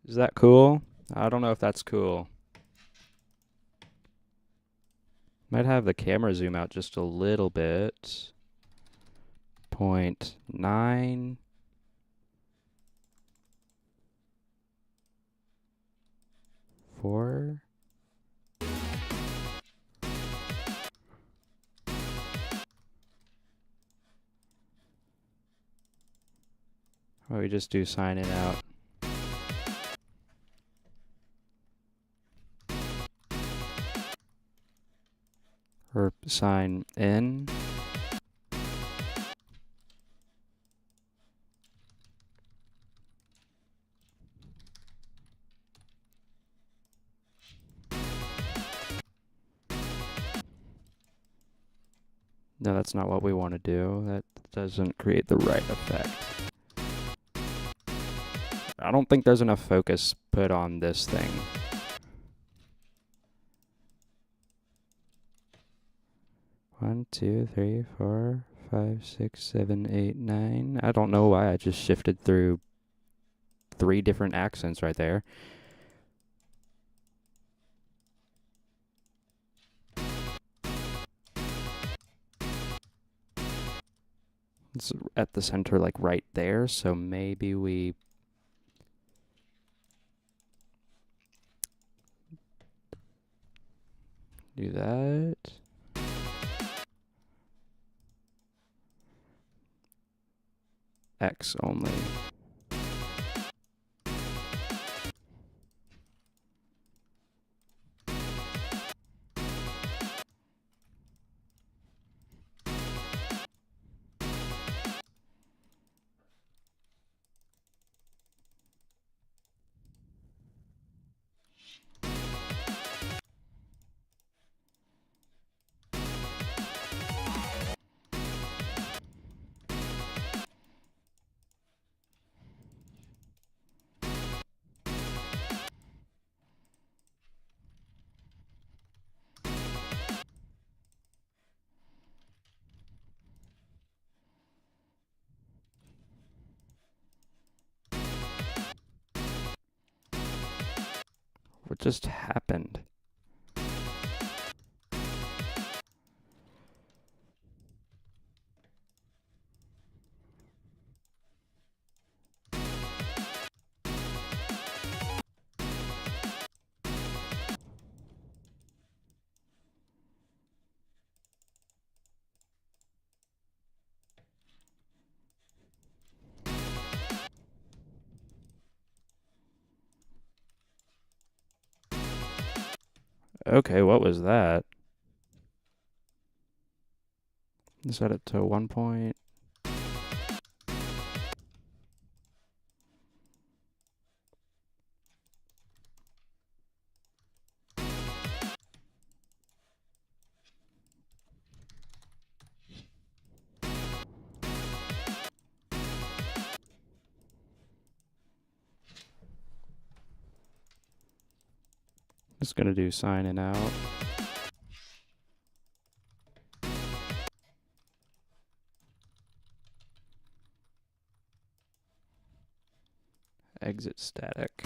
Is that cool? I don't know if that's cool. Might have the camera zoom out just a little bit. 0.9. Four. Or we just do sign in out. Or sign in. No, that's not what we want to do. That doesn't create the right effect. I don't think there's enough focus put on this thing. One, two, three, four, 5, 6, 7, 8, 9. I don't know why I just shifted through 3 different accents right there. It's at the center, like right there, so maybe we do that. X only. What just happened? Okay, what was that? Set it to 1 point. Just gonna do signing out. Exit static.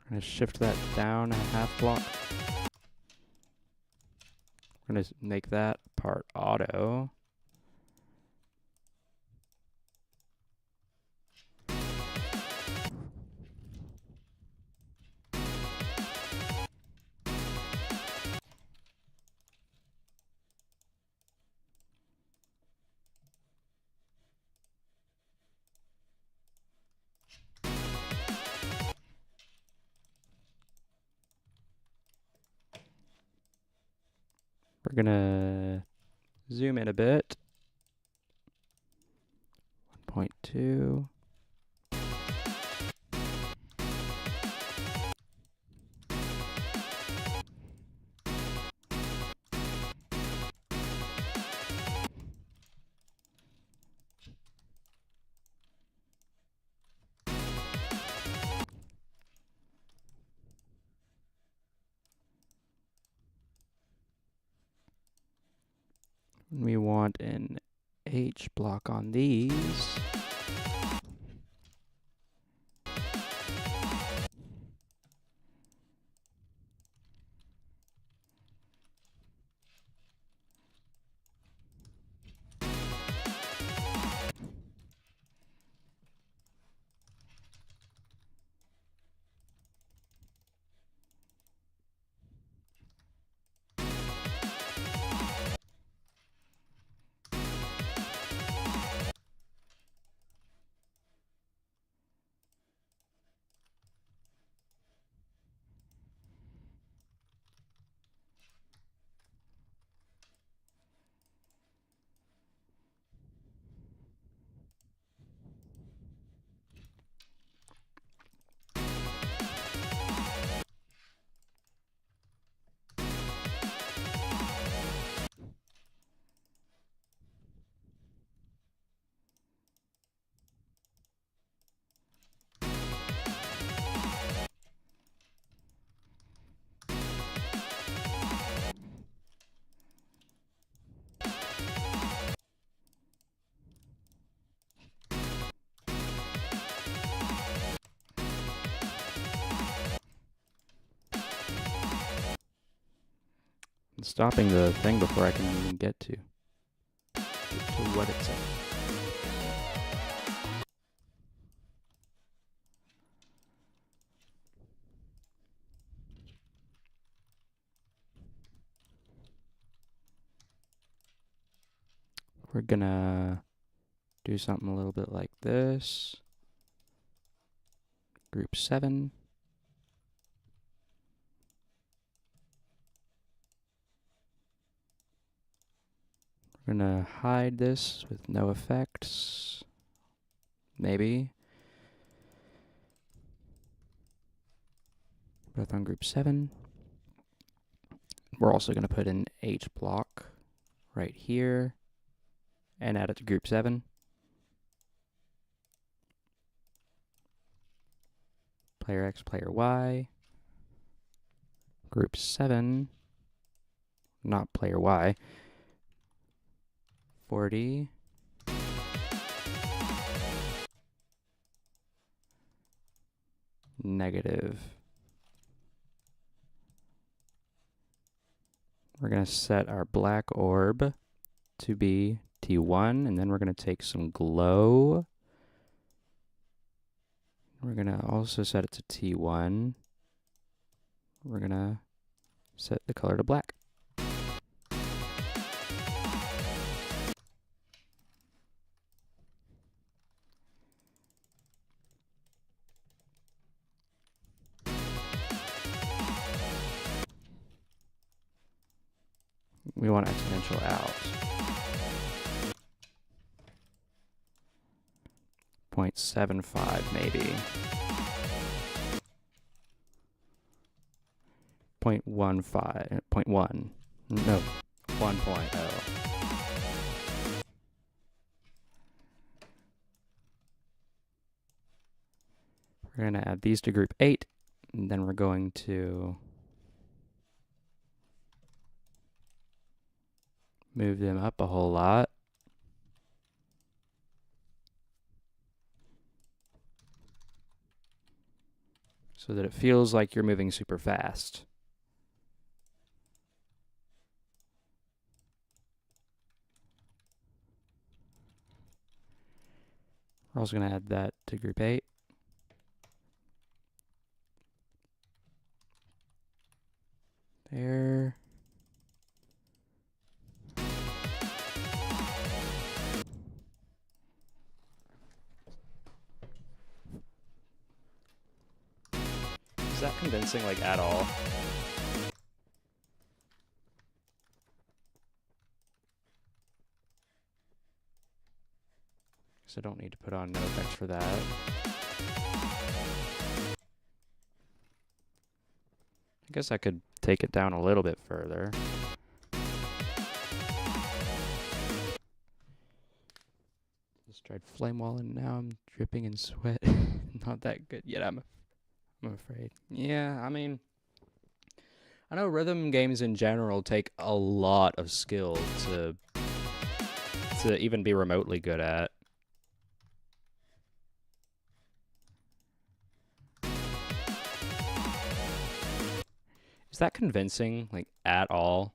I'm gonna shift that down a half block. We're gonna make that part auto. We're gonna zoom in a bit. 1.2. We want an H block on these. Stopping the thing before I can even get to what it's saying. We're gonna do something a little bit like this. Group 7. We're gonna hide this with no effects. Maybe. Both on group 7. We're also gonna put an H block right here and add it to group 7. Player X, player Y. Group 7, not player Y. 40. Negative. We're going to set our black orb to be T1, and then we're going to take some glow. We're going to also set it to T1. We're going to set the color to black. We want exponential out. 0.75 maybe. 0.15, 0.1, no, 1.0. We're going to add these to group 8, and then we're going to move them up a whole lot. So that it feels like you're moving super fast. We're also going to add that to group 8. There. Is that convincing, like, at all? So I don't need to put on no effects for that. I guess I could take it down a little bit further. Just tried flame wall and now I'm dripping in sweat. Not that good yet, I'm afraid. Yeah, I mean, I know rhythm games in general take a lot of skill to even be remotely good at. Is that convincing, like, at all?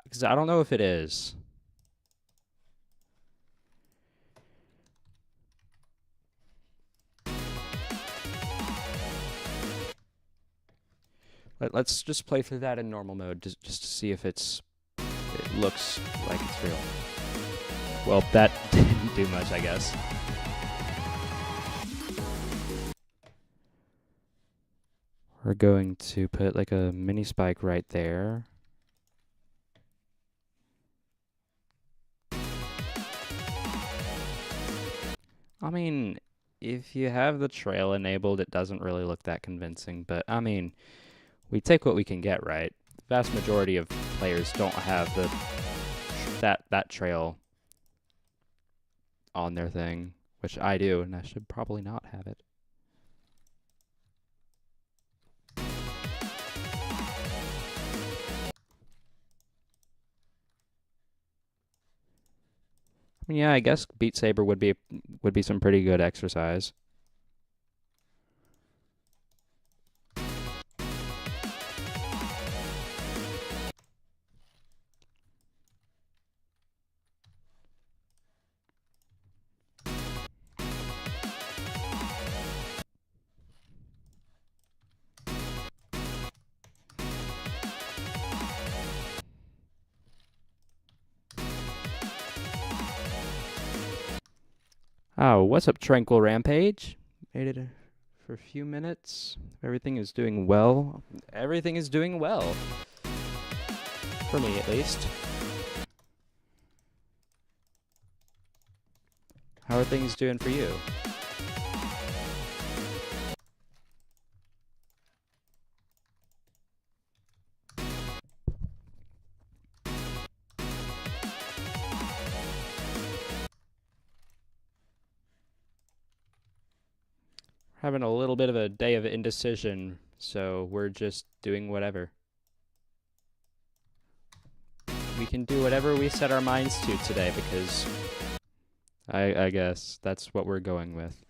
Because I don't know if it is. Let's just play through that in normal mode, just to see if it looks like it's real. Well, that didn't do much, I guess. We're going to put like a mini spike right there. I mean, if you have the trail enabled, it doesn't really look that convincing, but I mean, we take what we can get, right? The vast majority of players don't have that trail on their thing, which I do, and I should probably not have it. I mean, yeah, I guess Beat Saber would be some pretty good exercise. Oh, what's up, Tranquil Rampage? Made it for a few minutes. Everything is doing well. Everything is doing well. For me, at least. How are things doing for you? Having a little bit of a day of indecision, so we're just doing whatever. We can do whatever we set our minds to today because I guess that's what we're going with.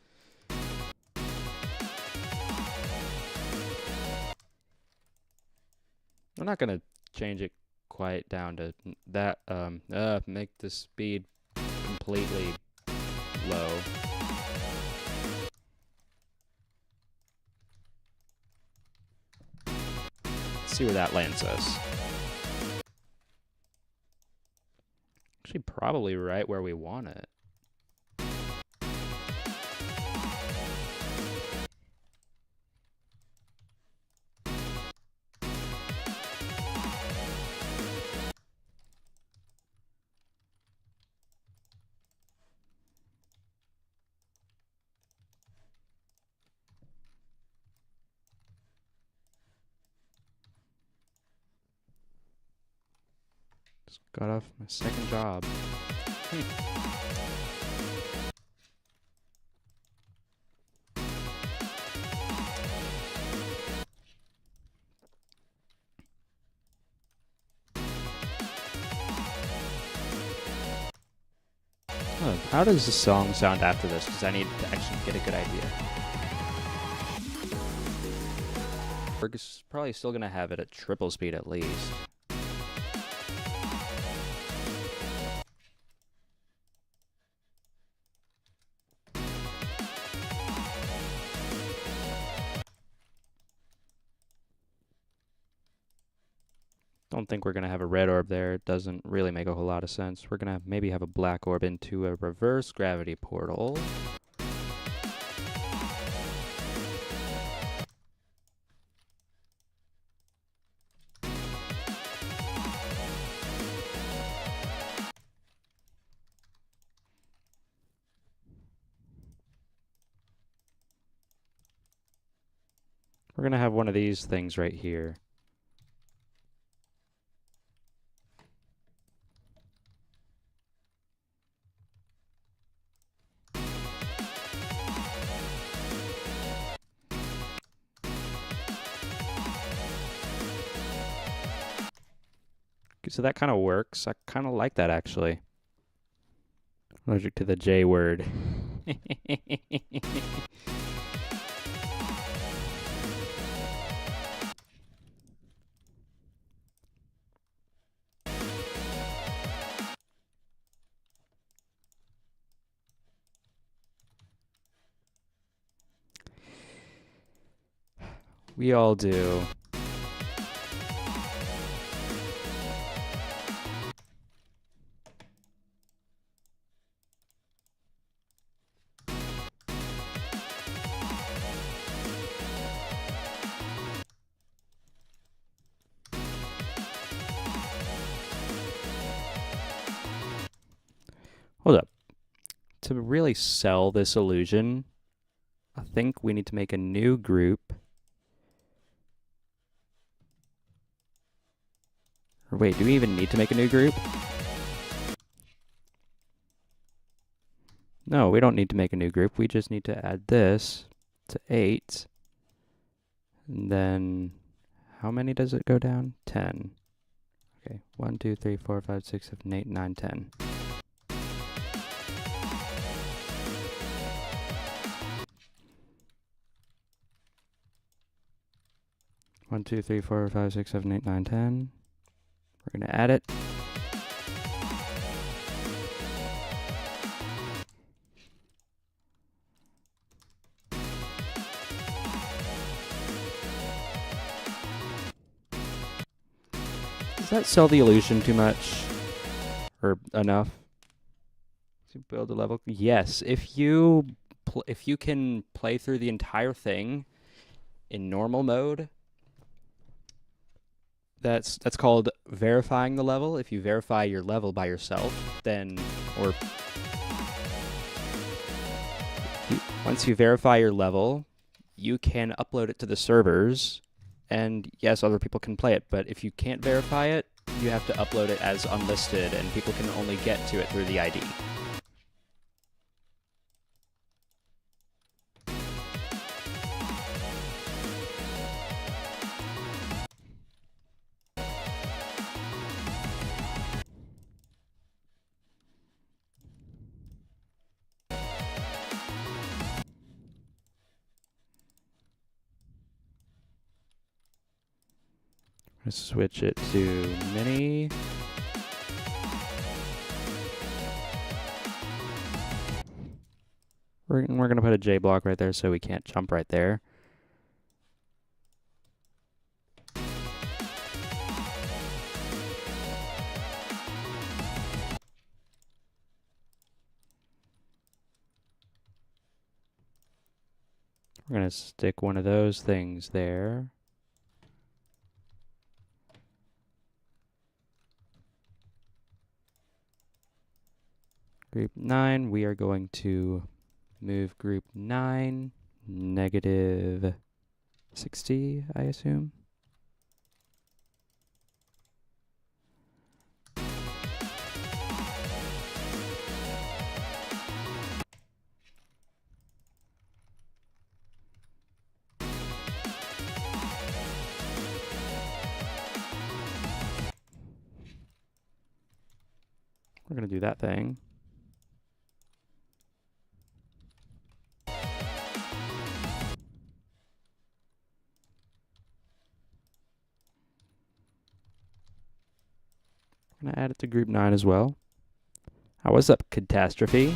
I'm not gonna change it quite down to that. Make the speed completely low. Let's see where that lands us. Actually, probably right where we want it. Just got off my second job. How does the song sound after this? Because I need to actually get a good idea. We're probably still going to have it at triple speed at least. Don't think we're going to have a red orb there. It doesn't really make a whole lot of sense. We're going to maybe have a black orb into a reverse gravity portal. We're going to have one of these things right here. So that kind of works. I kind of like that, actually. Allergic to the J word. We all do. Hold up. To really sell this illusion, I think we need to make a new group. Or wait, do we even need to make a new group? No, we don't need to make a new group. We just need to add this to 8. And then, how many does it go down? 10. Okay, 1, 2, 3, 4, 5, 6, 7, 8, 9, 10. One, 2, 3, 4, 5, 6, 7, 8, 9, 10. We're going to add it. Does that sell the illusion too much? Or enough? To build a level? Yes. If you can play through the entire thing in normal mode, that's called verifying the level. If you verify your level by yourself, then once you verify your level, you can upload it to the servers, and yes, other people can play it, but if you can't verify it, you have to upload it as unlisted, and people can only get to it through the ID. Let's switch it to mini. We're going to put a J block right there so we can't jump right there. We're going to stick one of those things there. Group 9, we are going to move group 9, negative 60, I assume. We're going to do that thing. We're going to add it to group 9 as well. What's up, Catastrophe?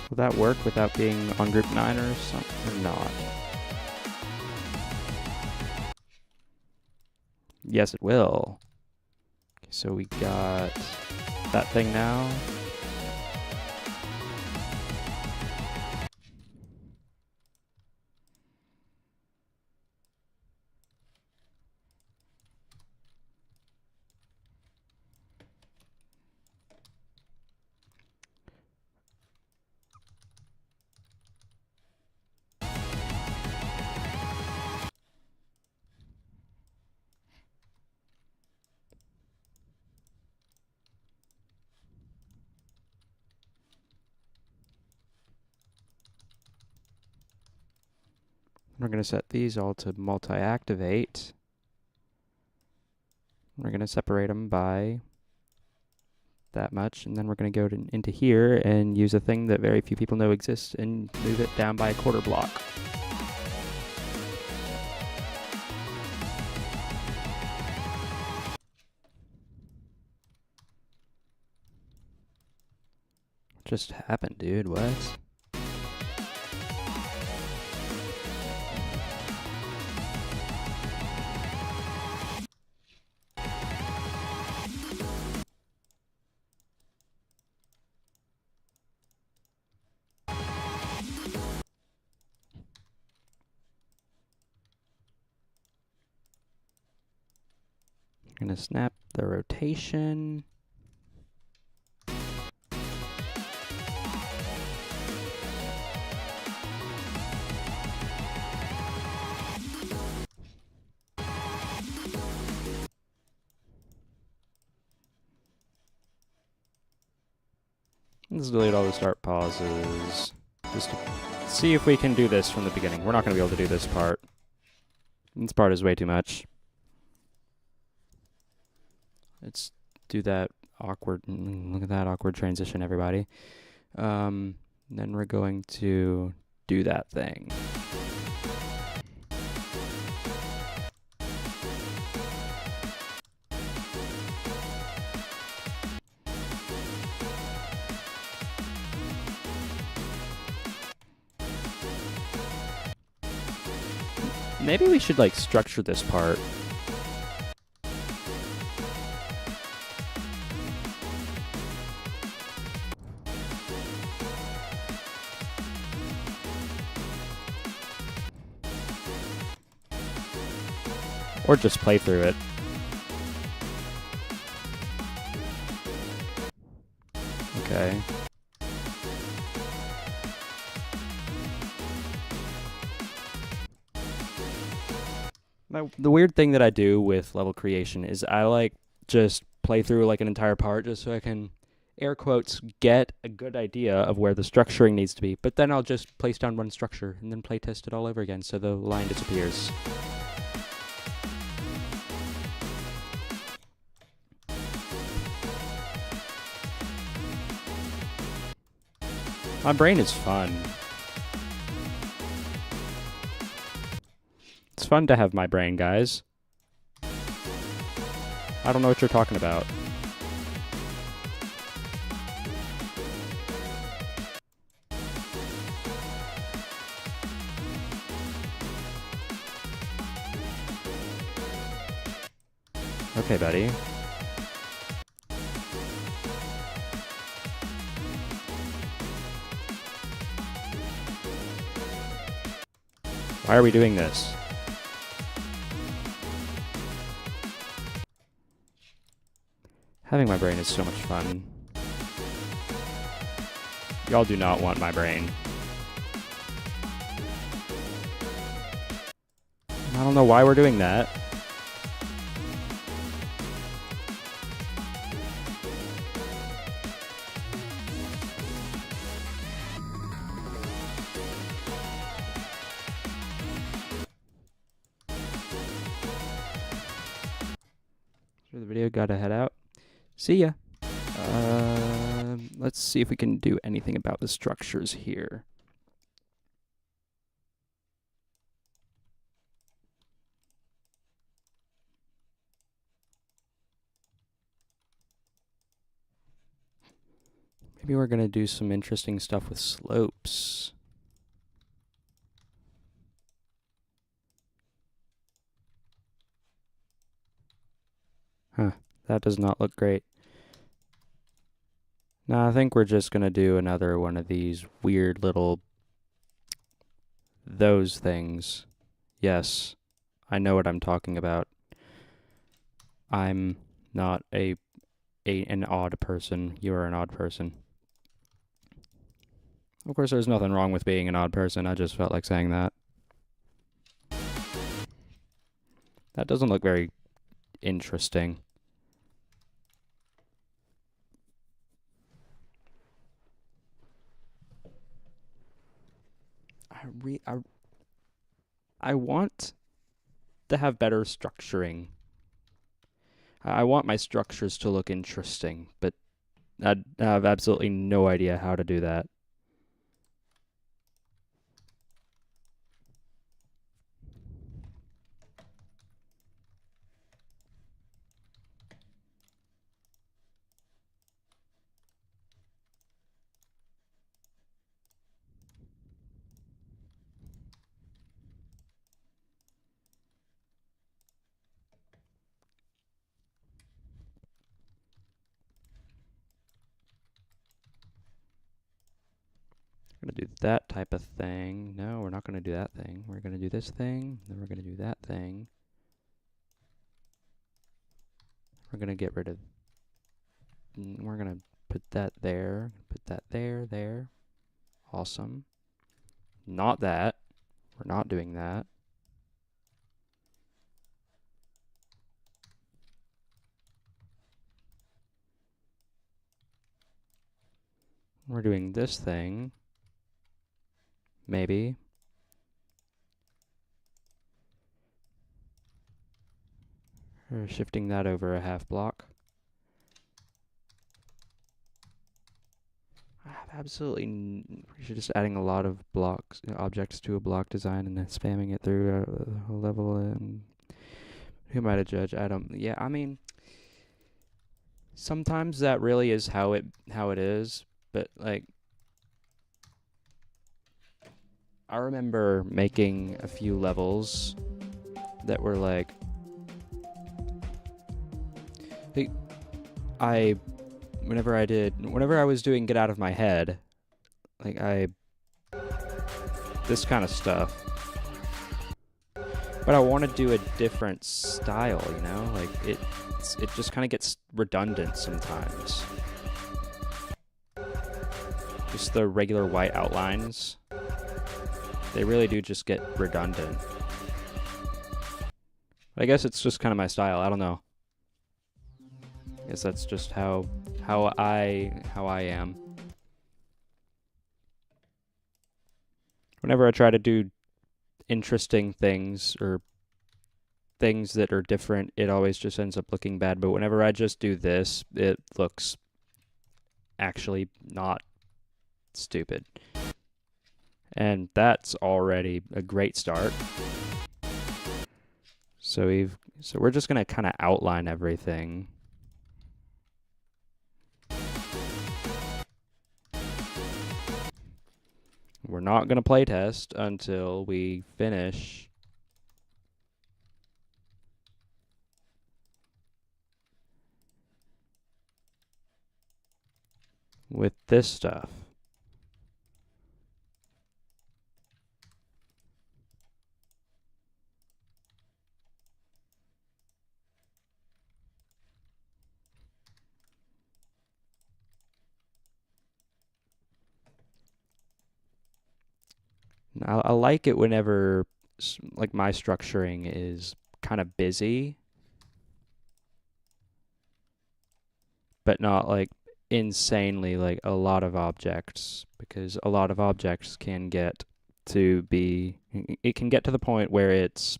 Will that work without being on group 9 or something, or not? Yes, it will. Okay, so we got that thing now. We're going to set these all to multi-activate. We're going to separate them by that much, and then we're going to go into here and use a thing that very few people know exists and move it down by a quarter block. What just happened, dude? What? I'm going to snap the rotation. Let's delete all the start pauses. Just to see if we can do this from the beginning. We're not going to be able to do this part. This part is way too much. Let's do that awkward, look at that awkward transition, everybody. Then we're going to do that thing. Maybe we should, like, structure this part. Or just play through it. Okay. The weird thing that I do with level creation is I like just play through like an entire part just so I can, air quotes, get a good idea of where the structuring needs to be. But then I'll just place down one structure and then play test it all over again so the line disappears. My brain is fun. It's fun to have my brain, guys. I don't know what you're talking about. Okay, buddy. Why are we doing this? Having my brain is so much fun. Y'all do not want my brain. I don't know why we're doing that. The video, gotta head out. See ya. Let's see if we can do anything about the structures here. Maybe we're gonna do some interesting stuff with slopes. Huh, that does not look great. No, I think we're just gonna do another one of these weird little those things. Yes, I know what I'm talking about. I'm not an odd person. You are an odd person. Of course, there's nothing wrong with being an odd person. I just felt like saying that. That doesn't look very interesting. I want to have better structuring. I want my structures to look interesting, but I have absolutely no idea how to do that. We're going to do that type of thing. No, we're not going to do that thing. We're going to do this thing. Then we're going to do that thing. We're going to get rid of... We're going to put that there. Put that there, there. Awesome. Not that. We're not doing that. We're doing this thing. Maybe. We're shifting that over a half block. I have absolutely... We're just adding a lot of blocks, objects to a block design and then spamming it through a level. And who am I to judge? I don't... Yeah, I mean... Sometimes that really is how it is, but like... I remember making a few levels that were like, whenever I was doing Get Out of My Head, like this kind of stuff. But I want to do a different style, you know? Like it just kind of gets redundant sometimes. Just the regular white outlines, they really do just get redundant. I guess it's just kind of my style. I don't know. I guess that's just how I am. Whenever I try to do interesting things or things that are different, it always just ends up looking bad. But whenever I just do this, it looks actually not stupid. And that's already a great start. So we're just gonna kind of outline everything. We're not gonna play test until we finish with this stuff. I like it whenever like my structuring is kind of busy, but not like insanely like a lot of objects, because a lot of objects can get to be, it can get to the point where it's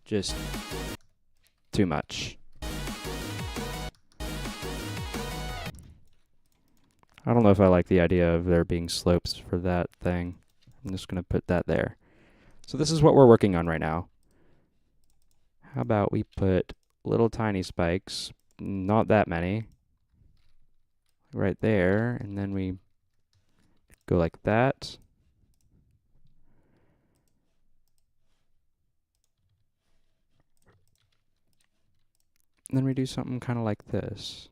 just too much. I don't know if I like the idea of there being slopes for that thing. I'm just going to put that there. So this is what we're working on right now. How about we put little tiny spikes, not that many, right there, and then we go like that. And then we do something kind of like this.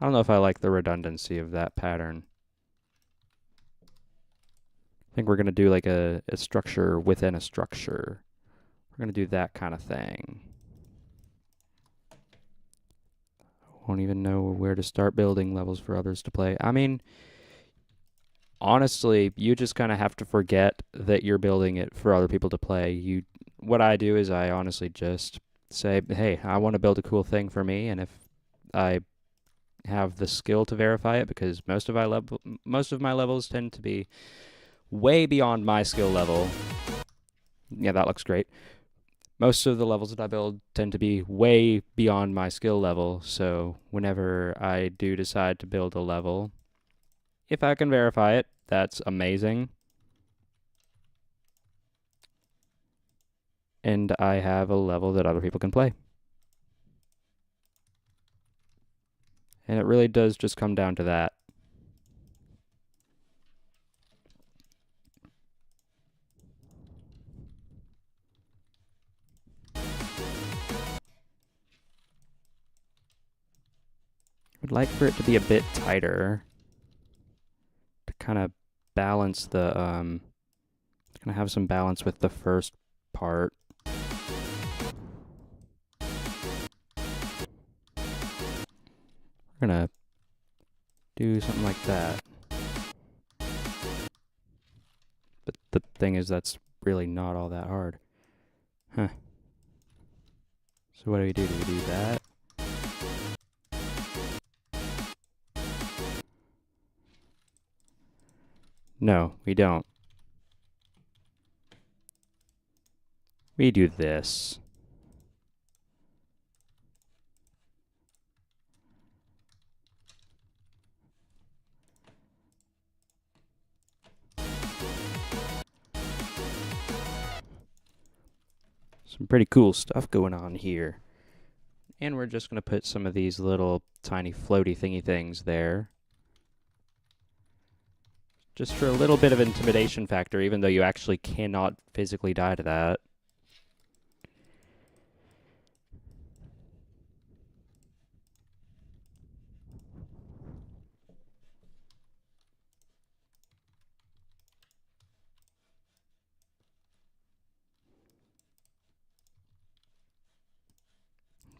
I don't know if I like the redundancy of that pattern. I think we're going to do like a structure within a structure. We're going to do that kind of thing. Won't even know where to start building levels for others to play. I mean, honestly, you just kind of have to forget that you're building it for other people to play. What I do is I honestly just say, hey, I want to build a cool thing for me, and if I have the skill to verify it, because most of my levels tend to be way beyond my skill level. Yeah, that looks great. Most of the levels that I build tend to be way beyond my skill level, so whenever I do decide to build a level, if I can verify it, that's amazing. And I have a level that other people can play. And it really does just come down to that. I'd like for it to be a bit tighter to kind of balance the, kind of have some balance with the first part. We're gonna do something like that. But the thing is, that's really not all that hard. Huh. So what do we do? Do we do that? No, we don't. We do this. Some pretty cool stuff going on here. And we're just going to put some of these little tiny floaty thingy things there. Just for a little bit of intimidation factor, even though you actually cannot physically die to that.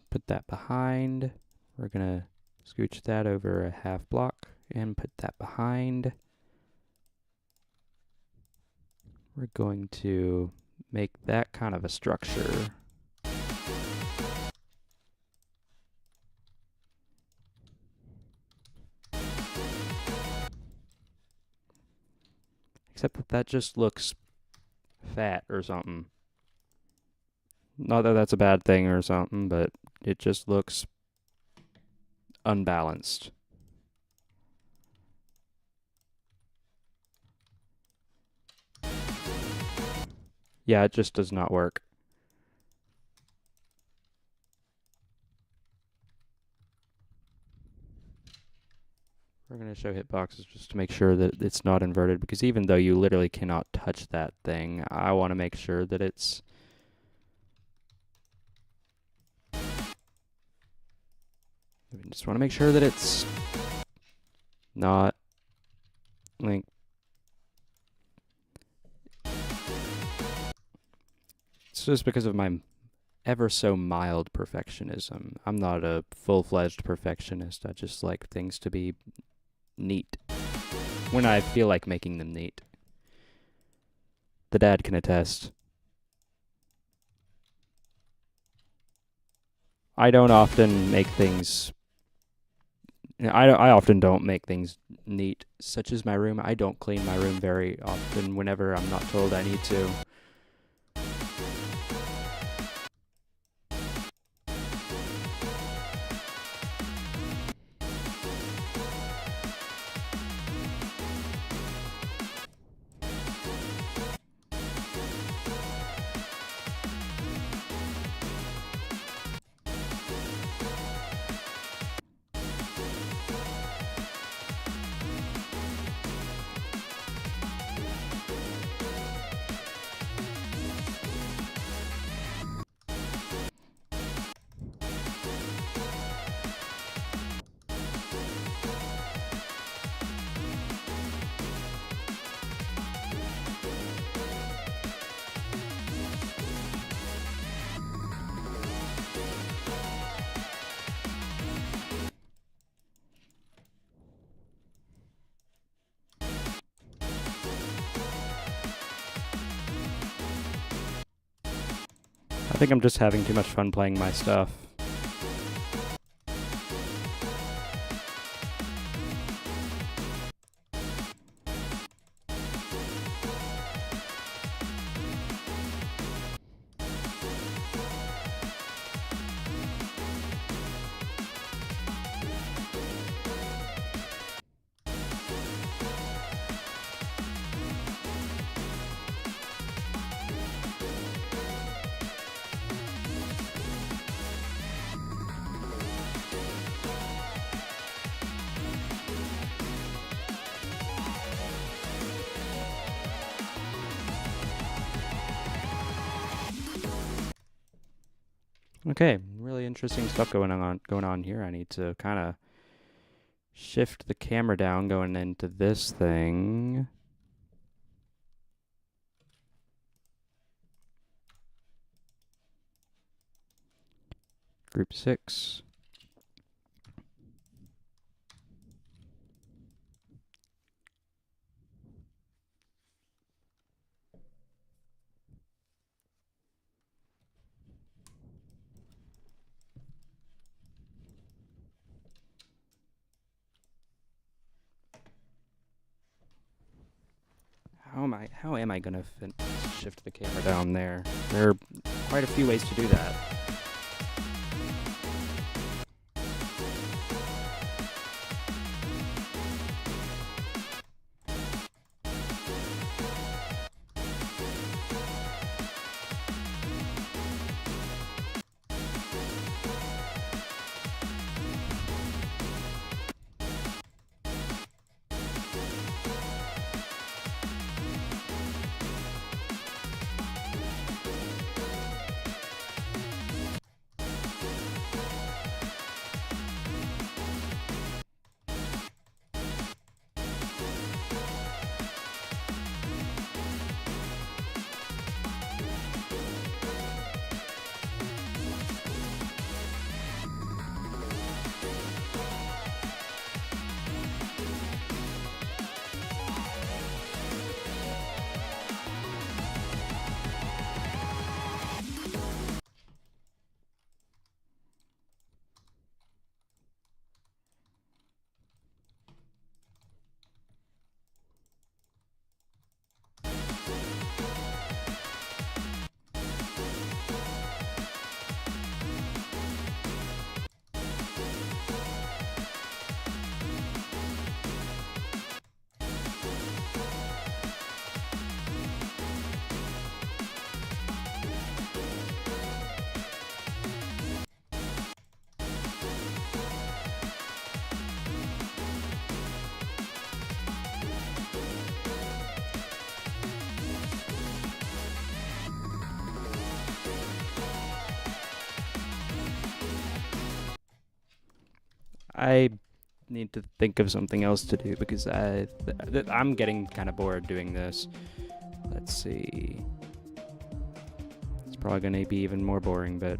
Put that behind. We're going to scooch that over a half block and put that behind. We're going to make that kind of a structure. Except that that just looks fat or something. Not that that's a bad thing or something, but it just looks unbalanced. Yeah, it just does not work. We're going to show hitboxes just to make sure that it's not inverted, because even though you literally cannot touch that thing, I want to make sure that it's... I just want to make sure that it's not, like... It's just because of my ever so mild perfectionism. I'm not a full-fledged perfectionist. I just like things to be neat when I feel like making them neat. The dad can attest. I don't often make things... I often don't make things neat, such as my room. I don't clean my room very often whenever I'm not told I need to. I think I'm just having too much fun playing my stuff. Okay, really interesting stuff going on here. I need to kind of shift the camera down going into this thing. Group 6. How am I gonna shift the camera down there? There are quite a few ways to do that. I need to think of something else to do because I'm getting kind of bored doing this. Let's see. It's probably going to be even more boring, but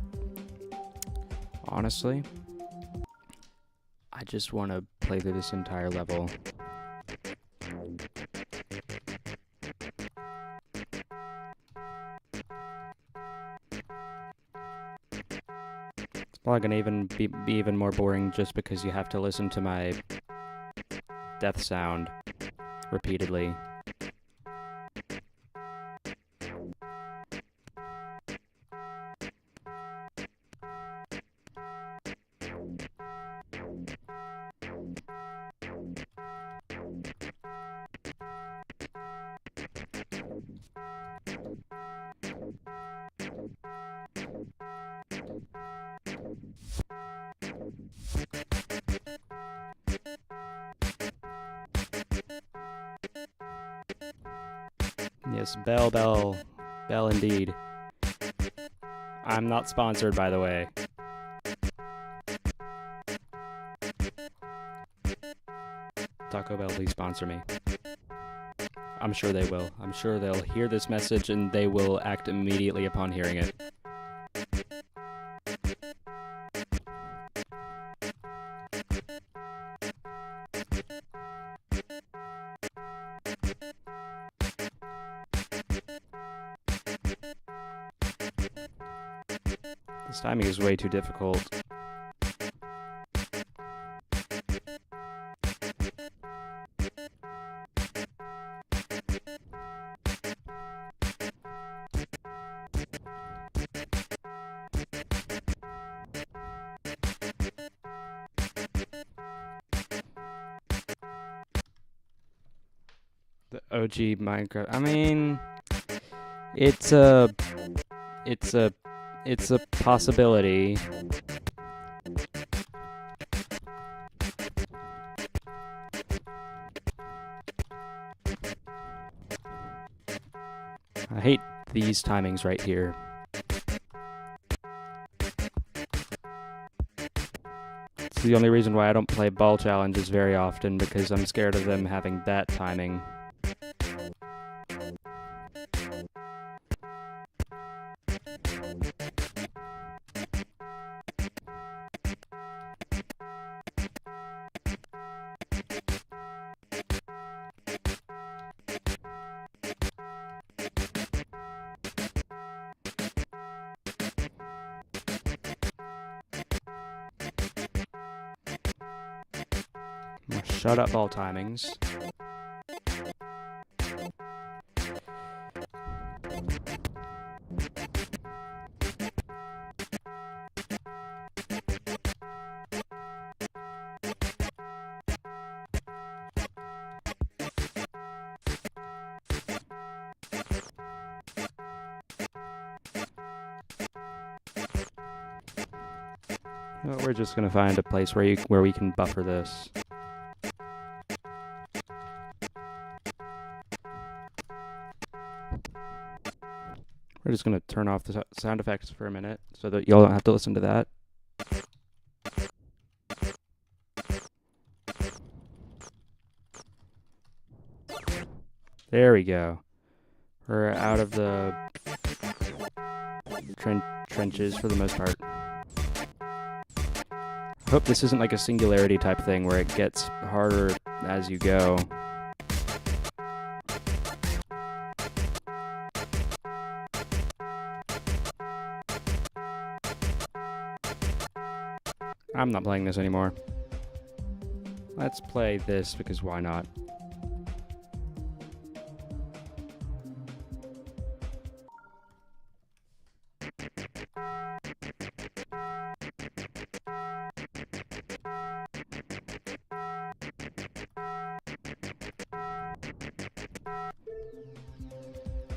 honestly, I just want to play through this entire level. It's probably gonna be even more boring just because you have to listen to my death sound repeatedly. Yes, bell indeed. I'm not sponsored, by the way. Taco Bell, please sponsor me. I'm sure they will. I'm sure they'll hear this message and they will act immediately upon hearing it. This timing is way too difficult. The OG Minecraft. I mean, it's a possibility. I hate these timings right here. It's the only reason why I don't play ball challenges very often, because I'm scared of them having that timing. Shut up, all timings. Well, we're just gonna find a place where we can buffer this. We're just going to turn off the sound effects for a minute so that y'all don't have to listen to that. There we go. We're out of the trenches for the most part. I hope this isn't like a singularity type thing where it gets harder as you go. I'm not playing this anymore. Let's play this because why not?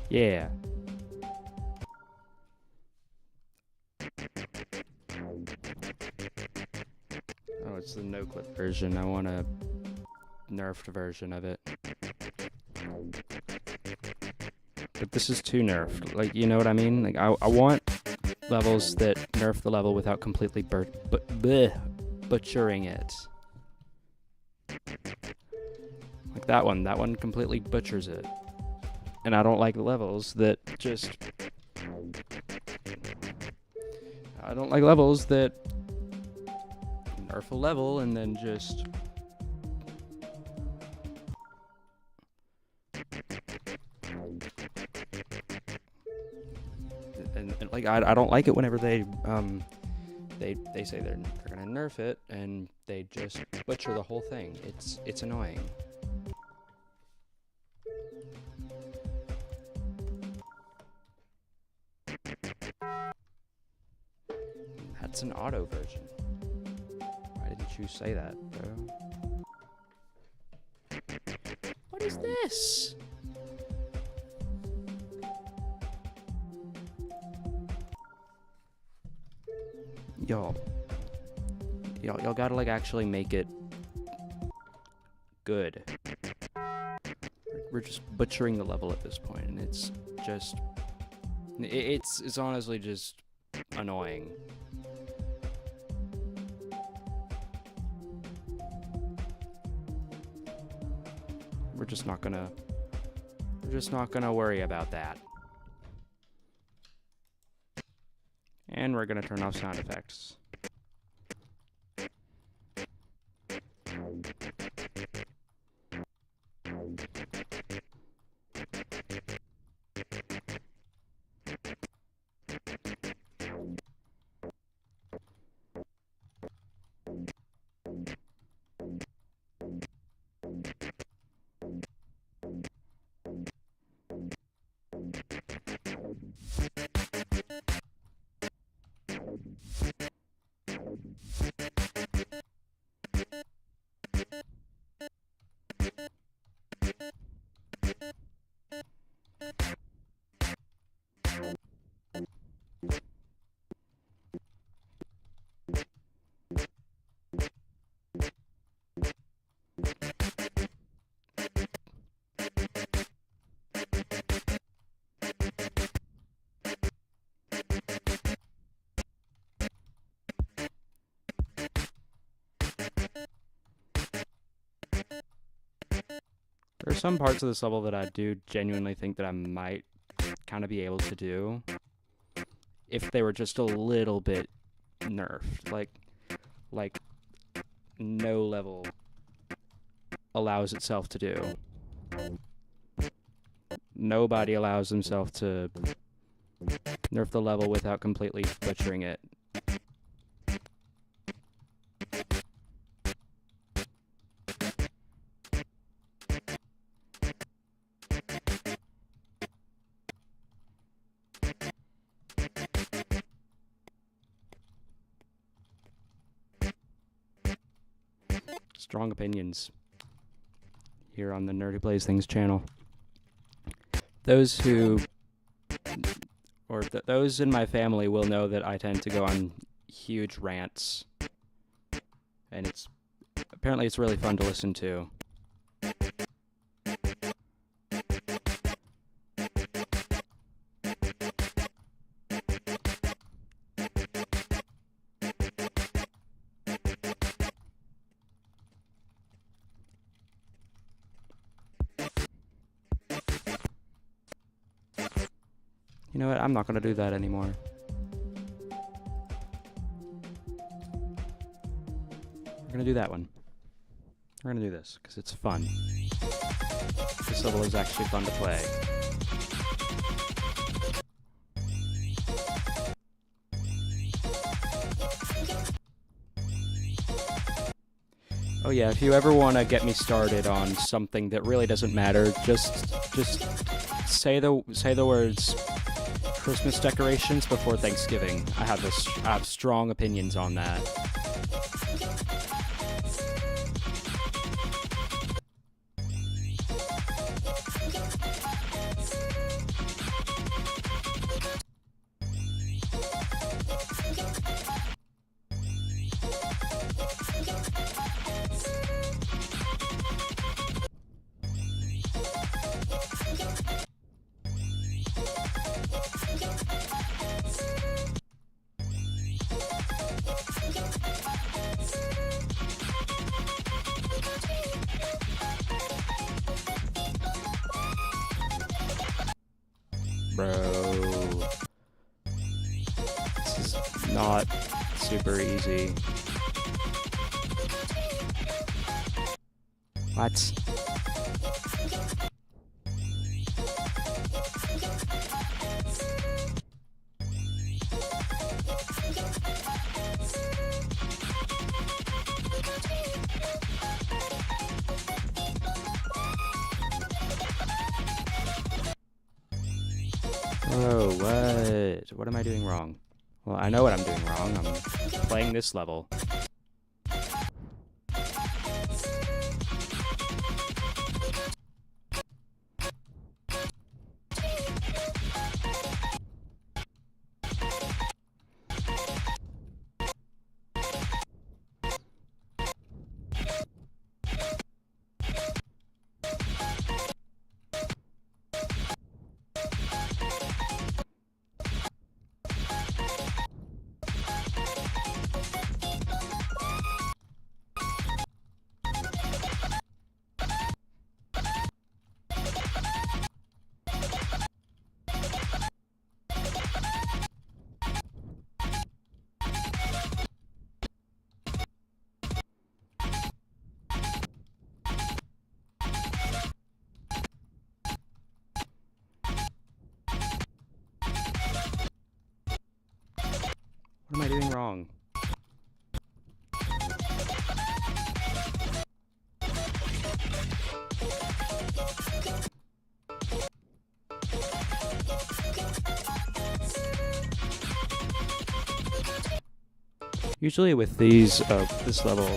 Yeah. Oh, it's the no-clip version. I want a nerfed version of it. But this is too nerfed. Like, you know what I mean? Like, I want levels that nerf the level without completely butchering it. Like that one completely butchers it. And I don't like levels that just... I don't like levels that nerf a level and then just... And like, I don't like it whenever they say they're gonna nerf it and they just butcher the whole thing. It's annoying. That's an auto version. Why didn't you say that, bro? What is this? Y'all gotta like actually make it good. We're just butchering the level at this point, and it's just it's honestly just annoying. We're just not gonna worry about that. And we're gonna turn off sound effects. There are some parts of this level that I do genuinely think that I might kind of be able to do if they were just a little bit nerfed. Like no level allows itself to do. Nobody allows themselves to nerf the level without completely butchering it. Strong opinions here on the Nerdy Plays Things channel. Those who, or those in my family will know that I tend to go on huge rants, and apparently it's really fun to listen to. You know what? I'm not going to do that anymore. We're going to do that one. We're going to do this because it's fun. This level is actually fun to play. Oh yeah, if you ever want to get me started on something that really doesn't matter, just say the words Christmas decorations before Thanksgiving. I have strong opinions on that. Bro. This is not super easy. What? Oh, what? What am I doing wrong? Well, I know what I'm doing wrong. I'm playing this level. What am I doing wrong? Usually with these, this level,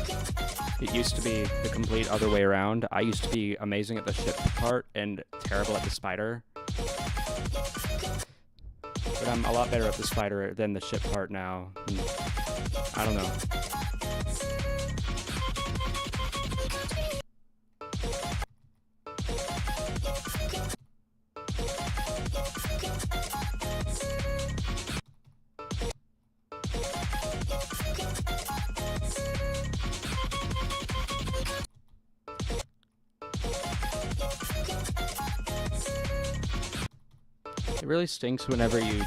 it used to be the complete other way around. I used to be amazing at the ship part and terrible at the spider. But I'm a lot better at the spider than the ship part now. I don't know. It really stinks whenever you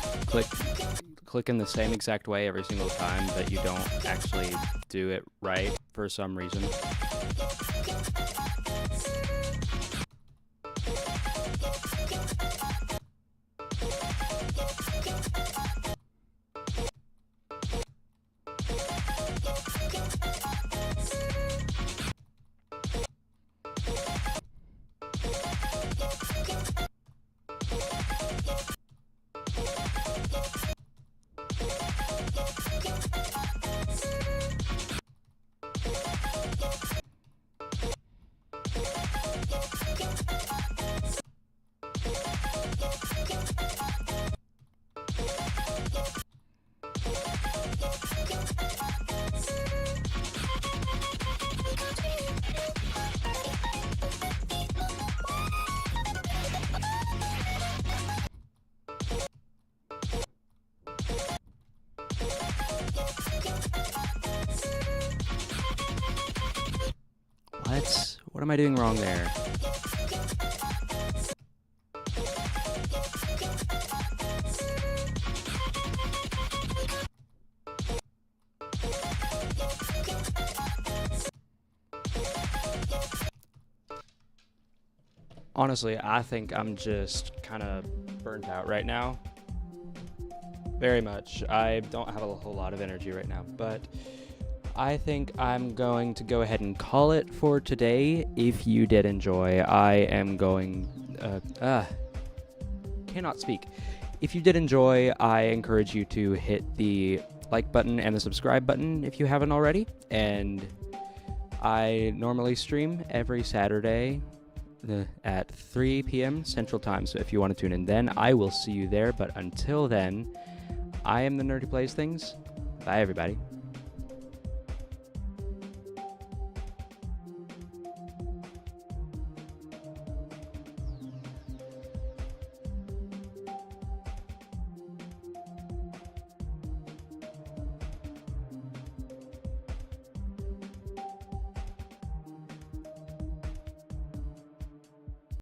click in the same exact way every single time, but you don't actually do it right for some reason. What am I doing wrong there? Honestly, I think I'm just kind of burnt out right now. Very much. I don't have a whole lot of energy right now, but I think I'm going to go ahead and call it for today. If you did enjoy, I am going... cannot speak. If you did enjoy, I encourage you to hit the like button and the subscribe button if you haven't already. And I normally stream every Saturday at 3 p.m. Central Time. So if you want to tune in then, I will see you there. But until then, I am the nerd who plays things. Bye, everybody.